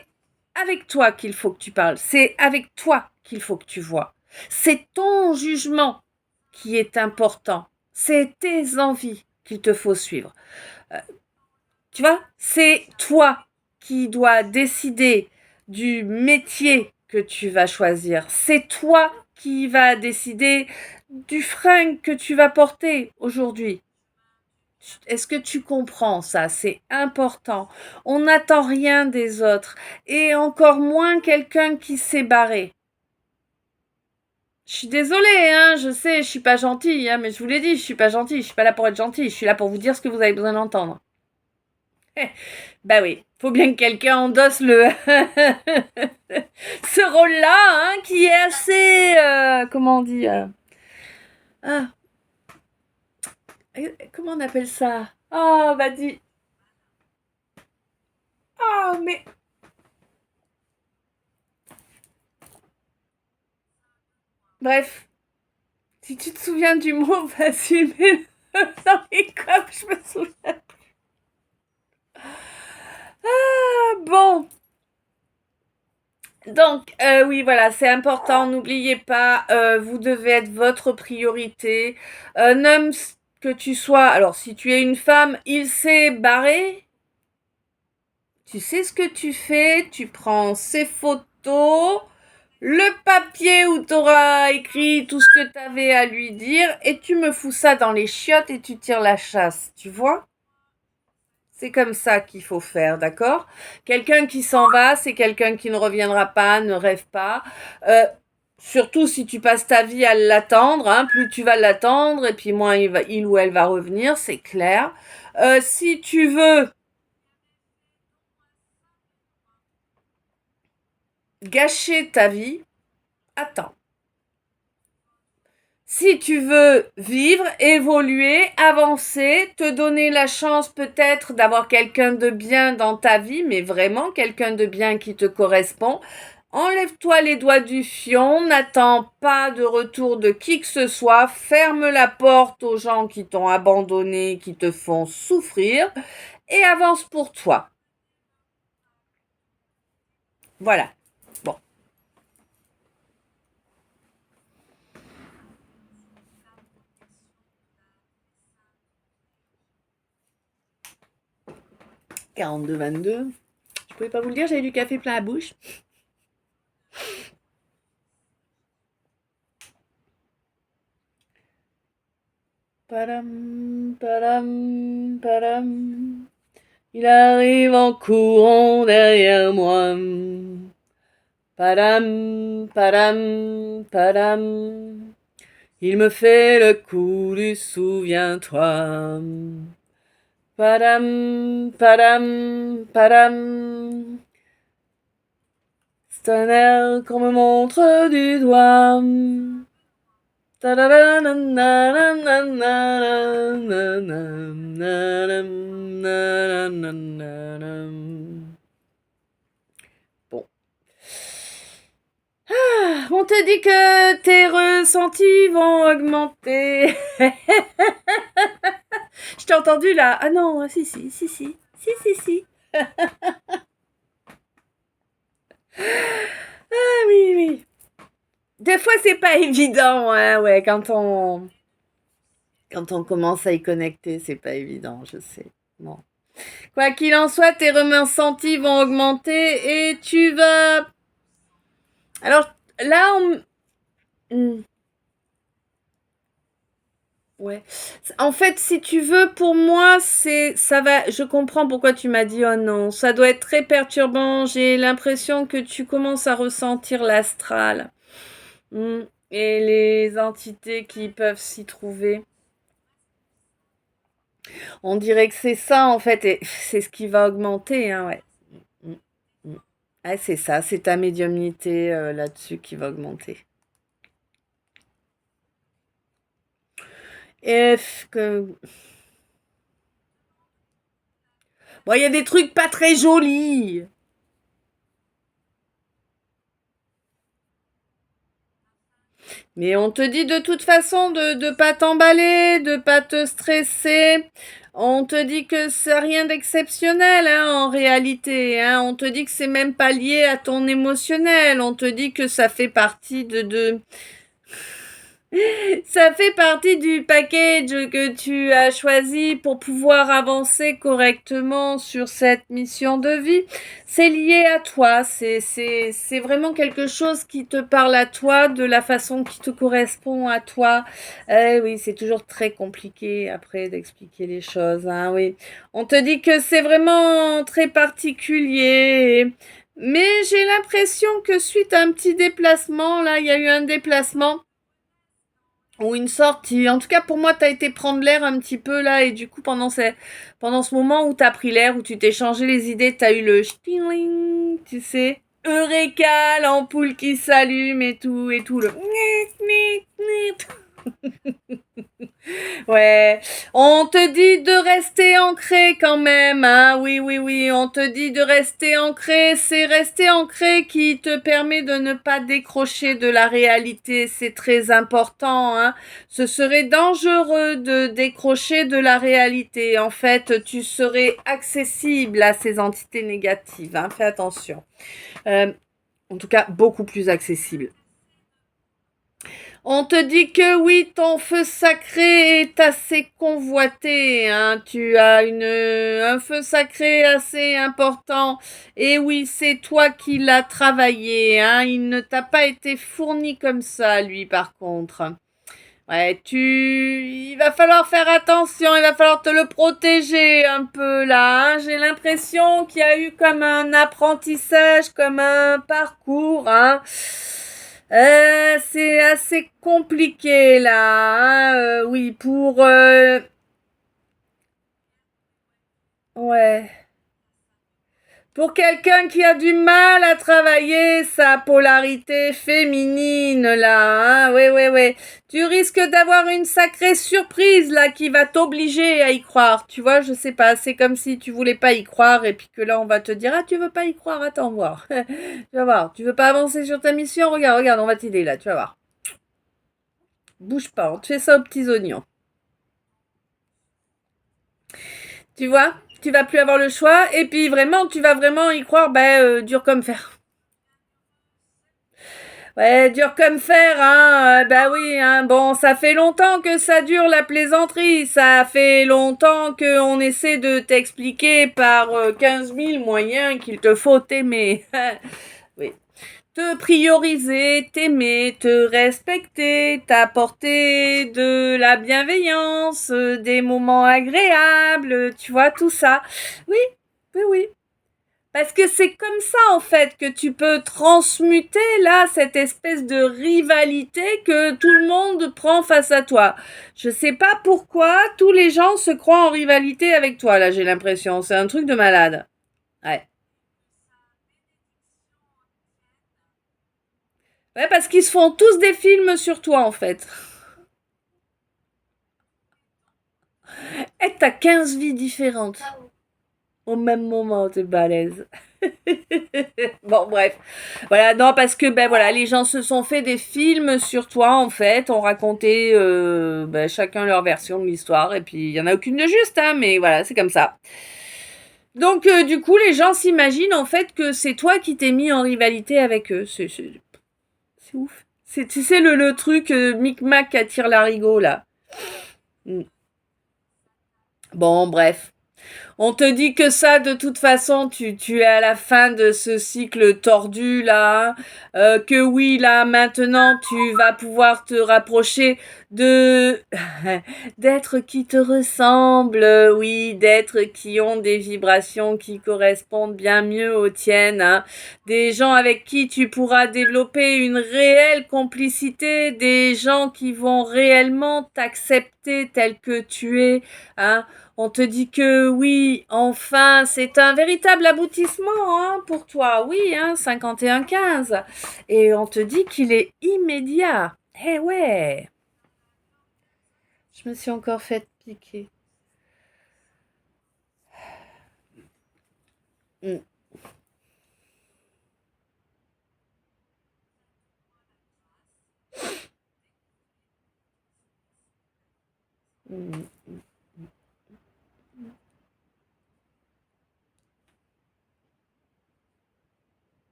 A: avec toi qu'il faut que tu parles, c'est avec toi qu'il faut que tu vois. C'est ton jugement qui est important, c'est tes envies qu'il te faut suivre. Euh, Tu vois, c'est toi qui dois décider du métier que tu vas choisir. C'est toi qui vas décider du fringue que tu vas porter aujourd'hui. Est-ce que tu comprends ça? C'est important. On n'attend rien des autres. Et encore moins quelqu'un qui s'est barré. Je suis désolée, hein, je sais, je suis pas gentille, hein, mais je vous l'ai dit, je suis pas gentille, je suis pas là pour être gentille, je suis là pour vous dire ce que vous avez besoin d'entendre. Bah oui, faut bien que quelqu'un endosse ce rôle-là, hein, qui est assez, comment on dit, ah, comment on appelle ça? Oh, bah dis, oh, mais bref, si tu te souviens du mot, vas-y, mets-le dans les coms, je me souviens. Ah, bon. Donc, oui, voilà, c'est important, n'oubliez pas, vous devez être votre priorité. Un homme que tu sois, alors si tu es une femme, il s'est barré. Tu sais ce que tu fais, tu prends ses photos, le papier où tu auras écrit tout ce que tu avais à lui dire, et tu me fous ça dans les chiottes et tu tires la chasse, tu vois? C'est comme ça qu'il faut faire, d'accord? Quelqu'un qui s'en va, c'est quelqu'un qui ne reviendra pas, ne rêve pas. Euh, Surtout si tu passes ta vie à l'attendre, hein, plus tu vas l'attendre, et puis moins il ou elle va revenir, c'est clair. Si tu veux gâcher ta vie, attends. Si tu veux vivre, évoluer, avancer, te donner la chance peut-être d'avoir quelqu'un de bien dans ta vie, mais vraiment quelqu'un de bien qui te correspond, enlève-toi les doigts du fion, n'attends pas de retour de qui que ce soit, ferme la porte aux gens qui t'ont abandonné, qui te font souffrir, et avance pour toi. Voilà. Bon. « 42-22. Je pouvais pas vous le dire, j'avais du café plein la bouche. Padam, padam, padam. Il arrive en courant derrière moi. Padam, padam, padam. Il me fait le coup du souviens-toi. Padam, padam, padam. C'est un air qu'on me montre du doigt. Bon. On te dit que tes ressentis vont augmenter. Je t'ai entendu là. Ah non, si. Ah oui. Des fois, c'est pas évident, hein, ouais, quand on commence à y connecter, c'est pas évident, je sais. Bon. Quoi qu'il en soit, tes ressentis vont augmenter et tu vas... Alors, là, ouais. En fait, si tu veux, pour moi, ça va. Je comprends pourquoi tu m'as dit oh non. Ça doit être très perturbant. J'ai l'impression que tu commences à ressentir l'astral. Et les entités qui peuvent s'y trouver. On dirait que c'est ça, en fait, et c'est ce qui va augmenter, hein, ouais. Mm, mm. Ah, c'est ça, c'est ta médiumnité là-dessus qui va augmenter. Et que... Bon, il y a des trucs pas très jolis. Mais on te dit de toute façon de pas t'emballer, de pas te stresser. On te dit que c'est rien d'exceptionnel, hein, en réalité, hein. On te dit que c'est même pas lié à ton émotionnel. On te dit que ça fait partie ça fait partie du package que tu as choisi pour pouvoir avancer correctement sur cette mission de vie. C'est lié à toi, c'est vraiment quelque chose qui te parle à toi, de la façon qui te correspond à toi. Oui, c'est toujours très compliqué après d'expliquer les choses, hein, oui. On te dit que c'est vraiment très particulier. Mais j'ai l'impression que suite à un petit déplacement, là, il y a eu un déplacement ou une sortie. En tout cas, pour moi, t'as été prendre l'air un petit peu là, et du coup, pendant ce moment où t'as pris l'air, où tu t'es changé les idées, t'as eu le ch'ting, tu sais, Eureka, l'ampoule qui s'allume et tout, le Ouais, on te dit de rester ancré quand même, hein. Oui, on te dit de rester ancré. C'est rester ancré qui te permet de ne pas décrocher de la réalité. C'est très important, hein. Ce serait dangereux de décrocher de la réalité. En fait, tu serais accessible à ces entités négatives, hein. Fais attention. En tout cas, beaucoup plus accessible. On te dit que oui, ton feu sacré est assez convoité, hein. Tu as un feu sacré assez important. Et oui, c'est toi qui l'as travaillé, hein. Il ne t'a pas été fourni comme ça, lui, par contre. Ouais, il va falloir faire attention, il va falloir te le protéger un peu là, hein. J'ai l'impression qu'il y a eu comme un apprentissage, comme un parcours, hein. C'est assez compliqué là, hein. Oui, ouais. Pour quelqu'un qui a du mal à travailler sa polarité féminine, là, hein, oui. Tu risques d'avoir une sacrée surprise, là, qui va t'obliger à y croire. Tu vois, je sais pas, c'est comme si tu voulais pas y croire et puis que là, on va te dire, ah, tu veux pas y croire, attends voir. Tu vas voir, tu veux pas avancer sur ta mission, regarde, on va t'aider, là, tu vas voir. Bouge pas, on te fait ça aux petits oignons. Tu vois, tu vas plus avoir le choix et puis vraiment, tu vas vraiment y croire, dur comme fer. Ouais, dur comme fer, hein. Bah oui, hein. Bon, ça fait longtemps que ça dure la plaisanterie. Ça fait longtemps qu'on essaie de t'expliquer par 15 000 moyens qu'il te faut t'aimer. Oui. Te prioriser, t'aimer, te respecter, t'apporter de la bienveillance, des moments agréables, tu vois, tout ça. Oui, oui. Parce que c'est comme ça, en fait, que tu peux transmuter, là, cette espèce de rivalité que tout le monde prend face à toi. Je sais pas pourquoi tous les gens se croient en rivalité avec toi, là, j'ai l'impression. C'est un truc de malade. Ouais. Ouais, parce qu'ils se font tous des films sur toi, en fait. Et t'as 15 vies différentes. Au même moment, t'es balèze. Bon, bref. Voilà, non, parce que, voilà, les gens se sont fait des films sur toi, en fait, ont raconté chacun leur version de l'histoire, et puis il y en a aucune de juste, hein, mais voilà, c'est comme ça. Donc, du coup, les gens s'imaginent, en fait, que c'est toi qui t'es mis en rivalité avec eux. C'est ouf. C'est, tu sais, le truc micmac à tire l'arigot, là. Mm. Bon, bref. On te dit que ça, de toute façon, tu es à la fin de ce cycle tordu là, hein. Que oui, là, maintenant, tu vas pouvoir te rapprocher de d'êtres qui te ressemblent, oui, d'êtres qui ont des vibrations qui correspondent bien mieux aux tiennes, hein. Des gens avec qui tu pourras développer une réelle complicité, des gens qui vont réellement t'accepter tel que tu es, hein. On te dit que oui, enfin, c'est un véritable aboutissement hein, pour toi. Oui, hein, 51-15. Et on te dit qu'il est immédiat. Eh ouais. Je me suis encore fait piquer. Mm. Mm.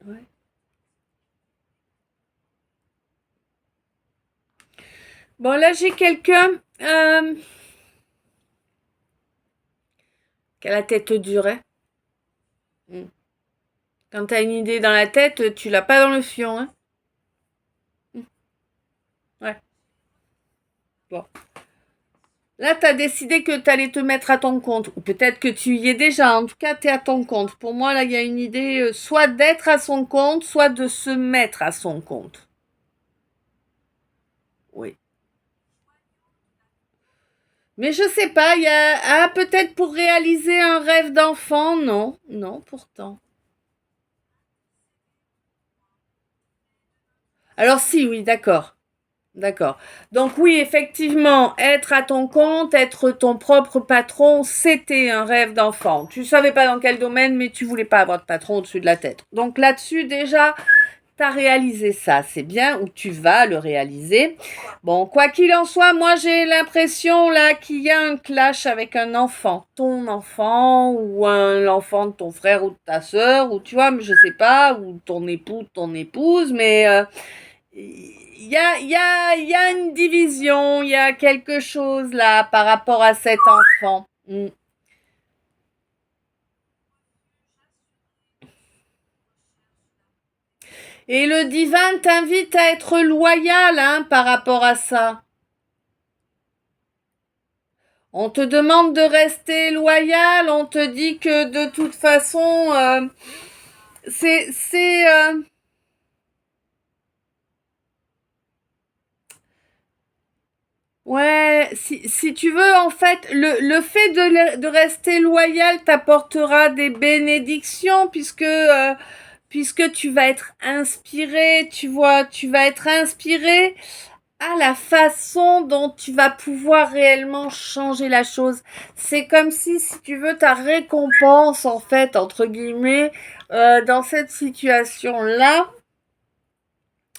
A: Ouais. Bon, là, j'ai quelqu'un qui a la tête dure. Hein. Mm. Quand t'as une idée dans la tête, tu l'as pas dans le fion. Hein. Mm. Ouais. Bon. Là, tu as décidé que tu allais te mettre à ton compte. Ou peut-être que tu y es déjà. En tout cas, tu es à ton compte. Pour moi, là, il y a une idée soit d'être à son compte, soit de se mettre à son compte. Oui. Mais je sais pas, il y a... Ah, peut-être pour réaliser un rêve d'enfant. Non, non, pourtant. Alors si, oui, d'accord. D'accord. Donc oui, effectivement, être à ton compte, être ton propre patron, c'était un rêve d'enfant. Tu savais pas dans quel domaine, mais tu voulais pas avoir de patron au-dessus de la tête. Donc là-dessus, déjà, t'as réalisé ça. C'est bien, ou tu vas le réaliser. Bon, quoi qu'il en soit, moi j'ai l'impression là qu'il y a un clash avec un enfant. Ton enfant, ou l'enfant de ton frère ou de ta sœur, ou tu vois, je sais pas, ou ton époux, ton épouse, mais... il y a une division, il y a quelque chose là par rapport à cet enfant. Mm. Et le divin t'invite à être loyal hein, par rapport à ça. On te demande de rester loyal, on te dit que de toute façon, c'est Ouais, si tu veux, en fait, le fait de rester loyal t'apportera des bénédictions puisque tu vas être inspiré, tu vois, tu vas être inspiré à la façon dont tu vas pouvoir réellement changer la chose. C'est comme si tu veux, ta récompense, en fait, entre guillemets, dans cette situation-là,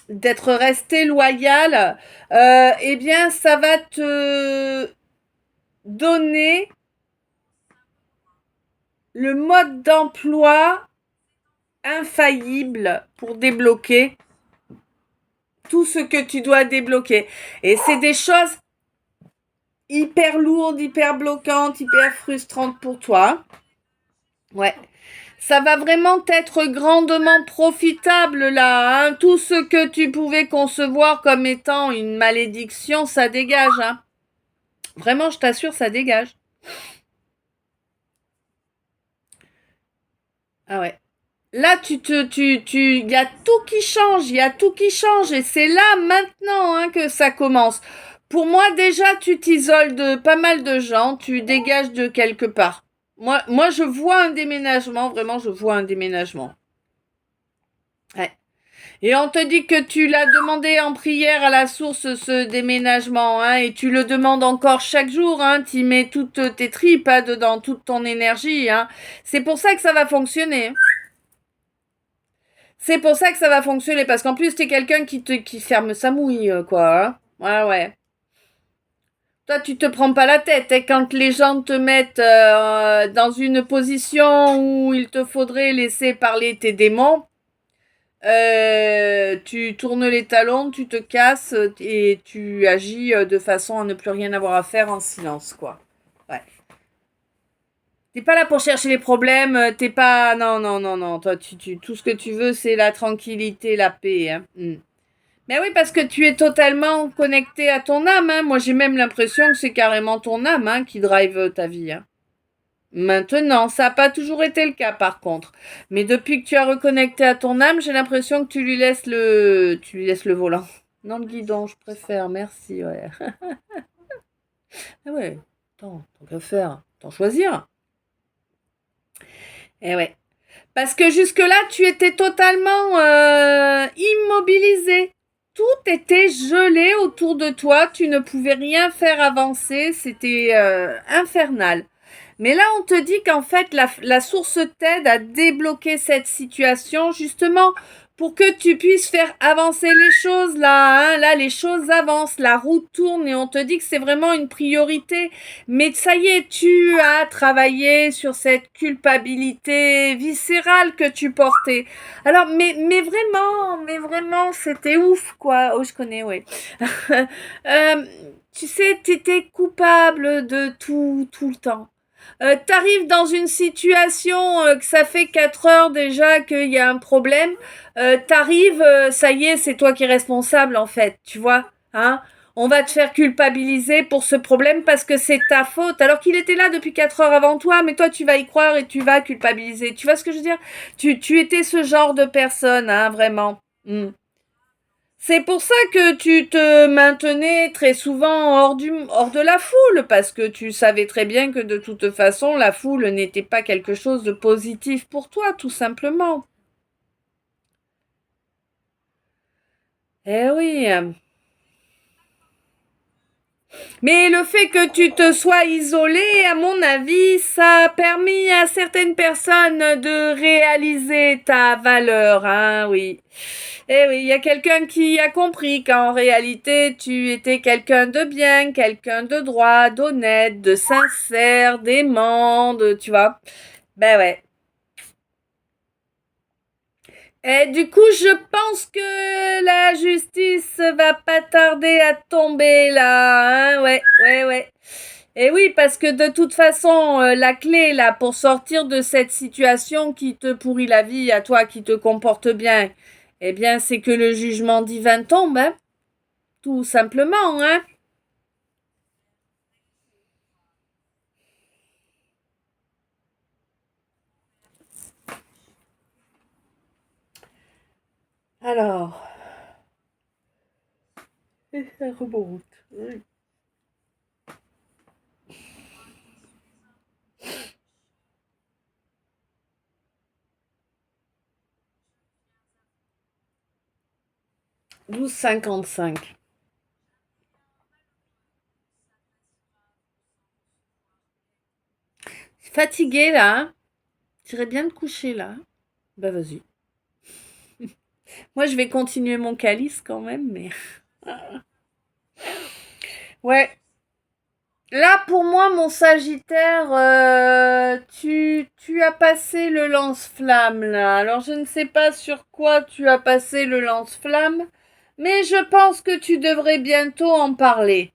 A: d'être resté loyal, eh bien, ça va te donner le mode d'emploi infaillible pour débloquer tout ce que tu dois débloquer. Et c'est des choses hyper lourdes, hyper bloquantes, hyper frustrantes pour toi. Ouais. Ça va vraiment être grandement profitable là. Hein. Tout ce que tu pouvais concevoir comme étant une malédiction, ça dégage. Hein. Vraiment, je t'assure, ça dégage. Ah ouais. Là, il y a tout qui change, il y a tout qui change, et c'est là maintenant hein, que ça commence. Pour moi, déjà, tu t'isoles de pas mal de gens, tu dégages de quelque part. Moi, je vois un déménagement, vraiment, je vois un déménagement. Ouais. Et on te dit que tu l'as demandé en prière à la source, ce déménagement, hein, et tu le demandes encore chaque jour, hein, tu mets toutes tes tripes hein, dedans, toute ton énergie, hein. C'est pour ça que ça va fonctionner. C'est pour ça que ça va fonctionner, parce qu'en plus, t'es quelqu'un qui ferme sa mouille, quoi. Hein. Ouais, ouais. Toi, tu te prends pas la tête. Et quand les gens te mettent dans une position où il te faudrait laisser parler tes démons, tu tournes les talons, tu te casses et tu agis de façon à ne plus rien avoir à faire en silence, quoi. Ouais. T'es pas là pour chercher les problèmes, t'es pas... Non, non, non, non. Toi, tout ce que tu veux, c'est la tranquillité, la paix. Hein. Mm. Mais oui, parce que tu es totalement connecté à ton âme. Hein. Moi, j'ai même l'impression que c'est carrément ton âme hein, qui drive ta vie. Hein. Maintenant, ça n'a pas toujours été le cas, par contre. Mais depuis que tu as reconnecté à ton âme, j'ai l'impression que tu lui laisses le volant. Non, le guidon, je préfère. Merci, ouais. Ah ouais. Attends, tant qu'à faire. T'en choisir. Eh ouais. Parce que jusque-là, tu étais totalement immobilisé. Tout était gelé autour de toi. Tu ne pouvais rien faire avancer. C'était infernal. Mais là, on te dit qu'en fait, la source t'aide à débloquer cette situation justement pour que tu puisses faire avancer les choses là. Hein. Là, les choses avancent, la roue tourne et on te dit que c'est vraiment une priorité. Mais ça y est, tu as travaillé sur cette culpabilité viscérale que tu portais. Alors, mais vraiment, c'était ouf, quoi. Oh, je connais, ouais. Euh, tu sais, t'étais coupable de tout le temps. T'arrives dans une situation que ça fait 4 heures déjà qu'il y a un problème. T'arrives, ça y est, c'est toi qui es responsable en fait, tu vois. Hein. On va te faire culpabiliser pour ce problème parce que c'est ta faute. Alors qu'il était là depuis 4 heures avant toi, mais toi tu vas y croire et tu vas culpabiliser. Tu vois ce que je veux dire? Tu étais ce genre de personne, hein, vraiment. Mm. C'est pour ça que tu te maintenais très souvent hors de la foule, parce que tu savais très bien que de toute façon, la foule n'était pas quelque chose de positif pour toi, tout simplement. Eh oui. Mais le fait que tu te sois isolé, à mon avis, ça a permis à certaines personnes de réaliser ta valeur, hein, oui. Eh oui, il y a quelqu'un qui a compris qu'en réalité, tu étais quelqu'un de bien, quelqu'un de droit, d'honnête, de sincère, d'aimant, tu vois. Ben ouais. Et du coup, je pense que la justice va pas tarder à tomber là, hein, ouais, ouais, ouais. Et oui, parce que de toute façon, la clé là pour sortir de cette situation qui te pourrit la vie à toi, qui te comporte bien, eh bien, c'est que le jugement divin tombe, hein, tout simplement, hein. Alors, ça remonte. Oui. 12h55. Fatigué là, hein? T'irais bien te coucher là. Bah vas-y. Moi je vais continuer mon calice quand même, mais. Ouais. Là pour moi mon Sagittaire, tu as passé le lance-flamme là. Alors je ne sais pas sur quoi tu as passé le lance-flamme, mais je pense que tu devrais bientôt en parler.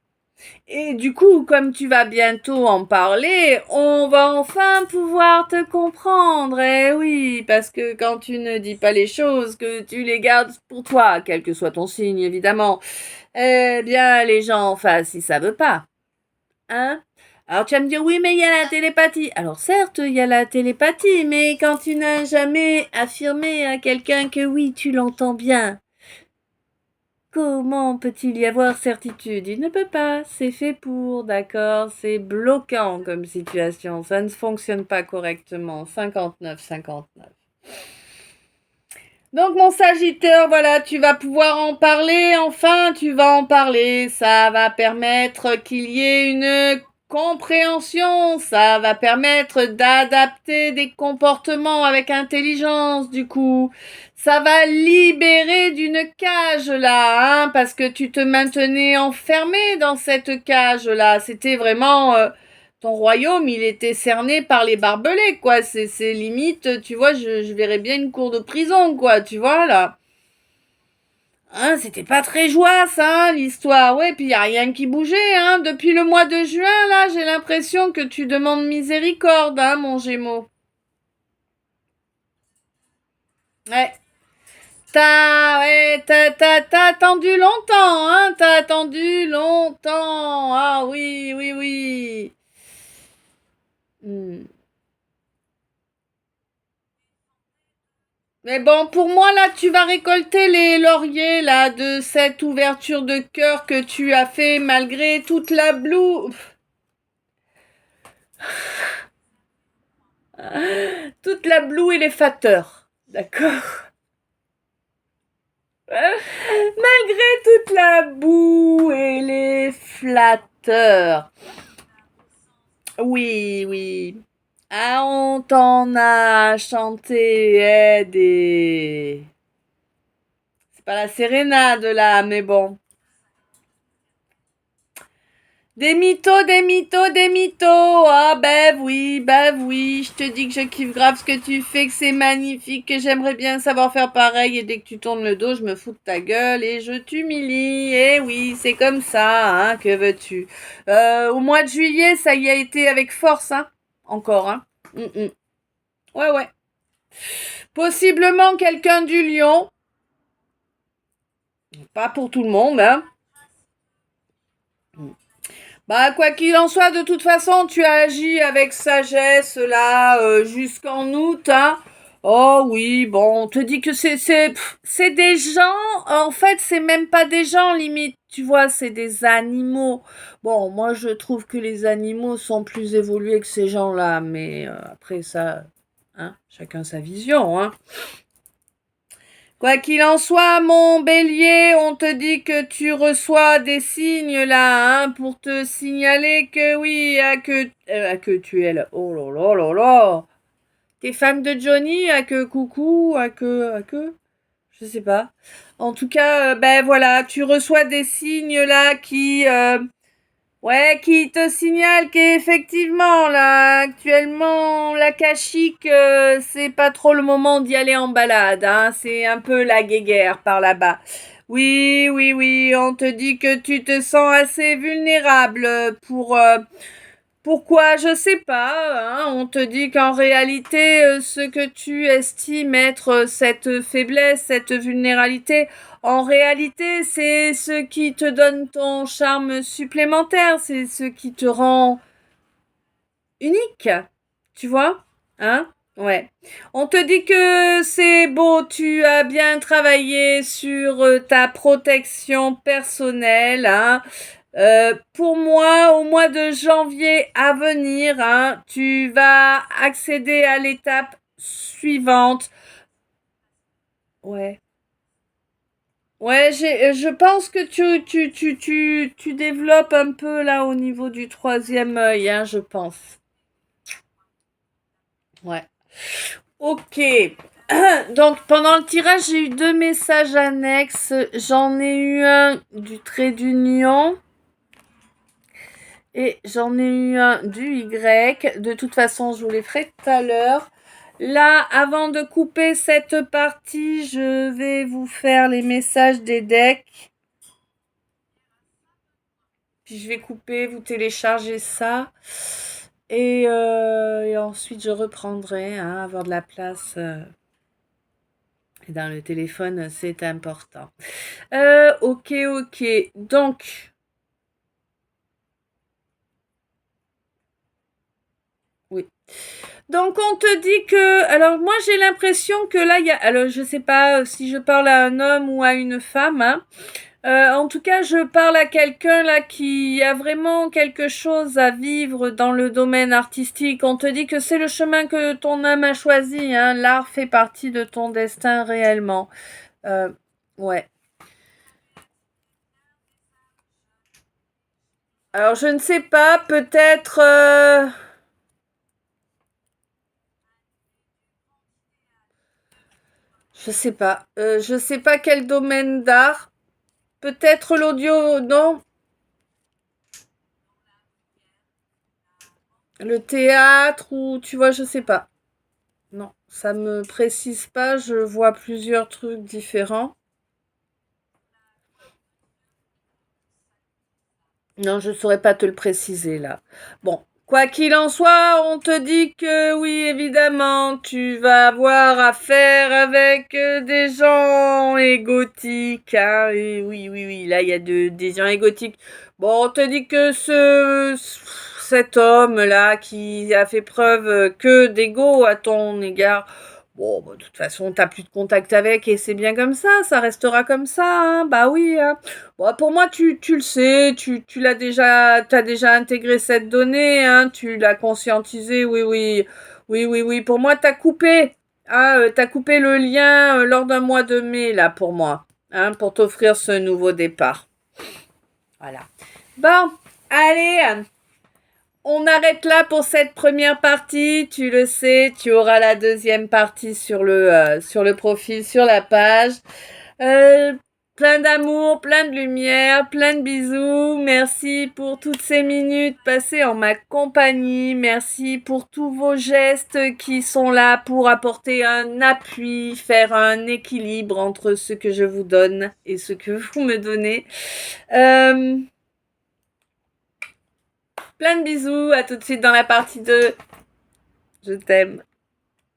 A: Et du coup, comme tu vas bientôt en parler, on va enfin pouvoir te comprendre. Eh oui, parce que quand tu ne dis pas les choses, que tu les gardes pour toi, quel que soit ton signe évidemment, eh bien les gens en face, ils savent pas. Hein? Alors tu vas me dire oui, mais il y a la télépathie. Alors certes, il y a la télépathie, mais quand tu n'as jamais affirmé à quelqu'un que oui, tu l'entends bien, comment peut-il y avoir certitude? Il ne peut pas, c'est fait pour, d'accord? C'est bloquant comme situation, ça ne fonctionne pas correctement. 59, 59. Donc mon Sagittaire, voilà, tu vas pouvoir en parler, enfin tu vas en parler, ça va permettre qu'il y ait une compréhension, ça va permettre d'adapter des comportements avec intelligence du coup. Ça va libérer d'une cage là, hein, parce que tu te maintenais enfermé dans cette cage là. C'était vraiment ton royaume, il était cerné par les barbelés, quoi. C'est limite, tu vois, je verrais bien une cour de prison, quoi, tu vois, là. Hein, c'était pas très joie, ça, hein, l'histoire. Ouais, puis y a rien qui bougeait, hein. Depuis le mois de juin, là, j'ai l'impression que tu demandes miséricorde, hein, mon Gémeaux. Ouais. T'as attendu longtemps, hein. T'as attendu longtemps. Ah oui, oui, oui. Hmm. Mais bon, pour moi, là, tu vas récolter les lauriers, là, de cette ouverture de cœur que tu as fait malgré toute la bloue. Toute la bloue et les fateurs. D'accord? Malgré toute la boue et les flatteurs. Oui, oui. Ah, on t'en a chanté des... C'est pas la sérénade, là, mais bon. Des mythos, des mythos, des mythos. Ah ben oui, je te dis que je kiffe grave ce que tu fais, que c'est magnifique, que j'aimerais bien savoir faire pareil et dès que tu tournes le dos, je me fous de ta gueule et je t'humilie. Eh oui, c'est comme ça, hein, que veux-tu. Au mois de juillet, ça y a été avec force, hein, encore, hein. Ouais, ouais. Possiblement quelqu'un du lion, pas pour tout le monde, hein. Bah, quoi qu'il en soit, de toute façon, tu as agi avec sagesse, là, jusqu'en août, hein. Oh oui, bon, on te dit que c'est des gens, en fait, c'est même pas des gens, limite, tu vois, c'est des animaux. Bon, moi, je trouve que les animaux sont plus évolués que ces gens-là, mais après ça, hein, chacun sa vision, hein. Quoi qu'il en soit, mon bélier, on te dit que tu reçois des signes là, hein, pour te signaler que oui, à que tu es là. Oh là là là là. T'es fan de Johnny, à que coucou, à que, je sais pas. En tout cas, ben voilà, tu reçois des signes là ouais, qui te signale qu'effectivement, là, actuellement, la Kashyyyk, c'est pas trop le moment d'y aller en balade, hein. C'est un peu la guéguerre par là-bas. Oui, oui, oui, on te dit que tu te sens assez vulnérable pourquoi, je sais pas, hein. On te dit qu'en réalité, ce que tu estimes être cette faiblesse, cette vulnérabilité, en réalité, c'est ce qui te donne ton charme supplémentaire, c'est ce qui te rend unique, tu vois, hein? Ouais. On te dit que c'est beau, tu as bien travaillé sur ta protection personnelle, hein. Pour moi, au mois de janvier à venir, hein, tu vas accéder à l'étape suivante. Ouais. Ouais, je pense que tu développes un peu là au niveau du troisième œil, hein, je pense. Ouais. Ok. Donc pendant le tirage, j'ai eu deux messages annexes. J'en ai eu un du trait d'union et j'en ai eu un du Y. De toute façon, je vous les ferai tout à l'heure. Là, avant de couper cette partie, je vais vous faire les messages des decks. Puis je vais couper, vous téléchargez ça. Et ensuite, je reprendrai, hein, avoir de la place dans le téléphone, c'est important. Ok, ok. Donc, oui. Donc, on te dit que... Alors, moi, j'ai l'impression que là, il y a... Alors, je sais pas si je parle à un homme ou à une femme, hein. En tout cas, je parle à quelqu'un là qui a vraiment quelque chose à vivre dans le domaine artistique. On te dit que c'est le chemin que ton âme a choisi, hein. L'art fait partie de ton destin réellement. Euh, ouais. Alors, je ne sais pas, peut-être... Je sais pas. Je sais pas quel domaine d'art. Peut-être l'audio, non? Le théâtre ou tu vois, je sais pas. Non, ça me précise pas. Je vois plusieurs trucs différents. Non, je saurais pas te le préciser là. Bon, quoi qu'il en soit, on te dit que oui, évidemment, tu vas avoir affaire avec des gens égotiques, hein. Et oui, oui, oui, là, il y a des gens égotiques. Bon, on te dit que cet homme-là qui a fait preuve que d'ego à ton égard, bon, bah, de toute façon, t'as plus de contact avec et c'est bien comme ça restera comme ça, hein. Bah oui, hein. Bon, pour moi, tu le sais, tu l'as déjà, t'as déjà intégré cette donnée, hein, tu l'as conscientisé, oui, oui, oui, oui, oui. Pour moi, t'as coupé le lien lors d'un mois de mai, là, pour moi, hein, pour t'offrir ce nouveau départ. Voilà. Bon, allez, on arrête là pour cette première partie. Tu le sais, tu auras la deuxième partie sur le profil, sur la page. Euh, Plein d'amour, plein de lumière, plein de bisous. Merci pour toutes ces minutes passées en ma compagnie. Merci pour tous vos gestes qui sont là pour apporter un appui, faire un équilibre entre ce que je vous donne et ce que vous me donnez. Euh, Plein de bisous. À tout de suite dans la partie 2. Je t'aime.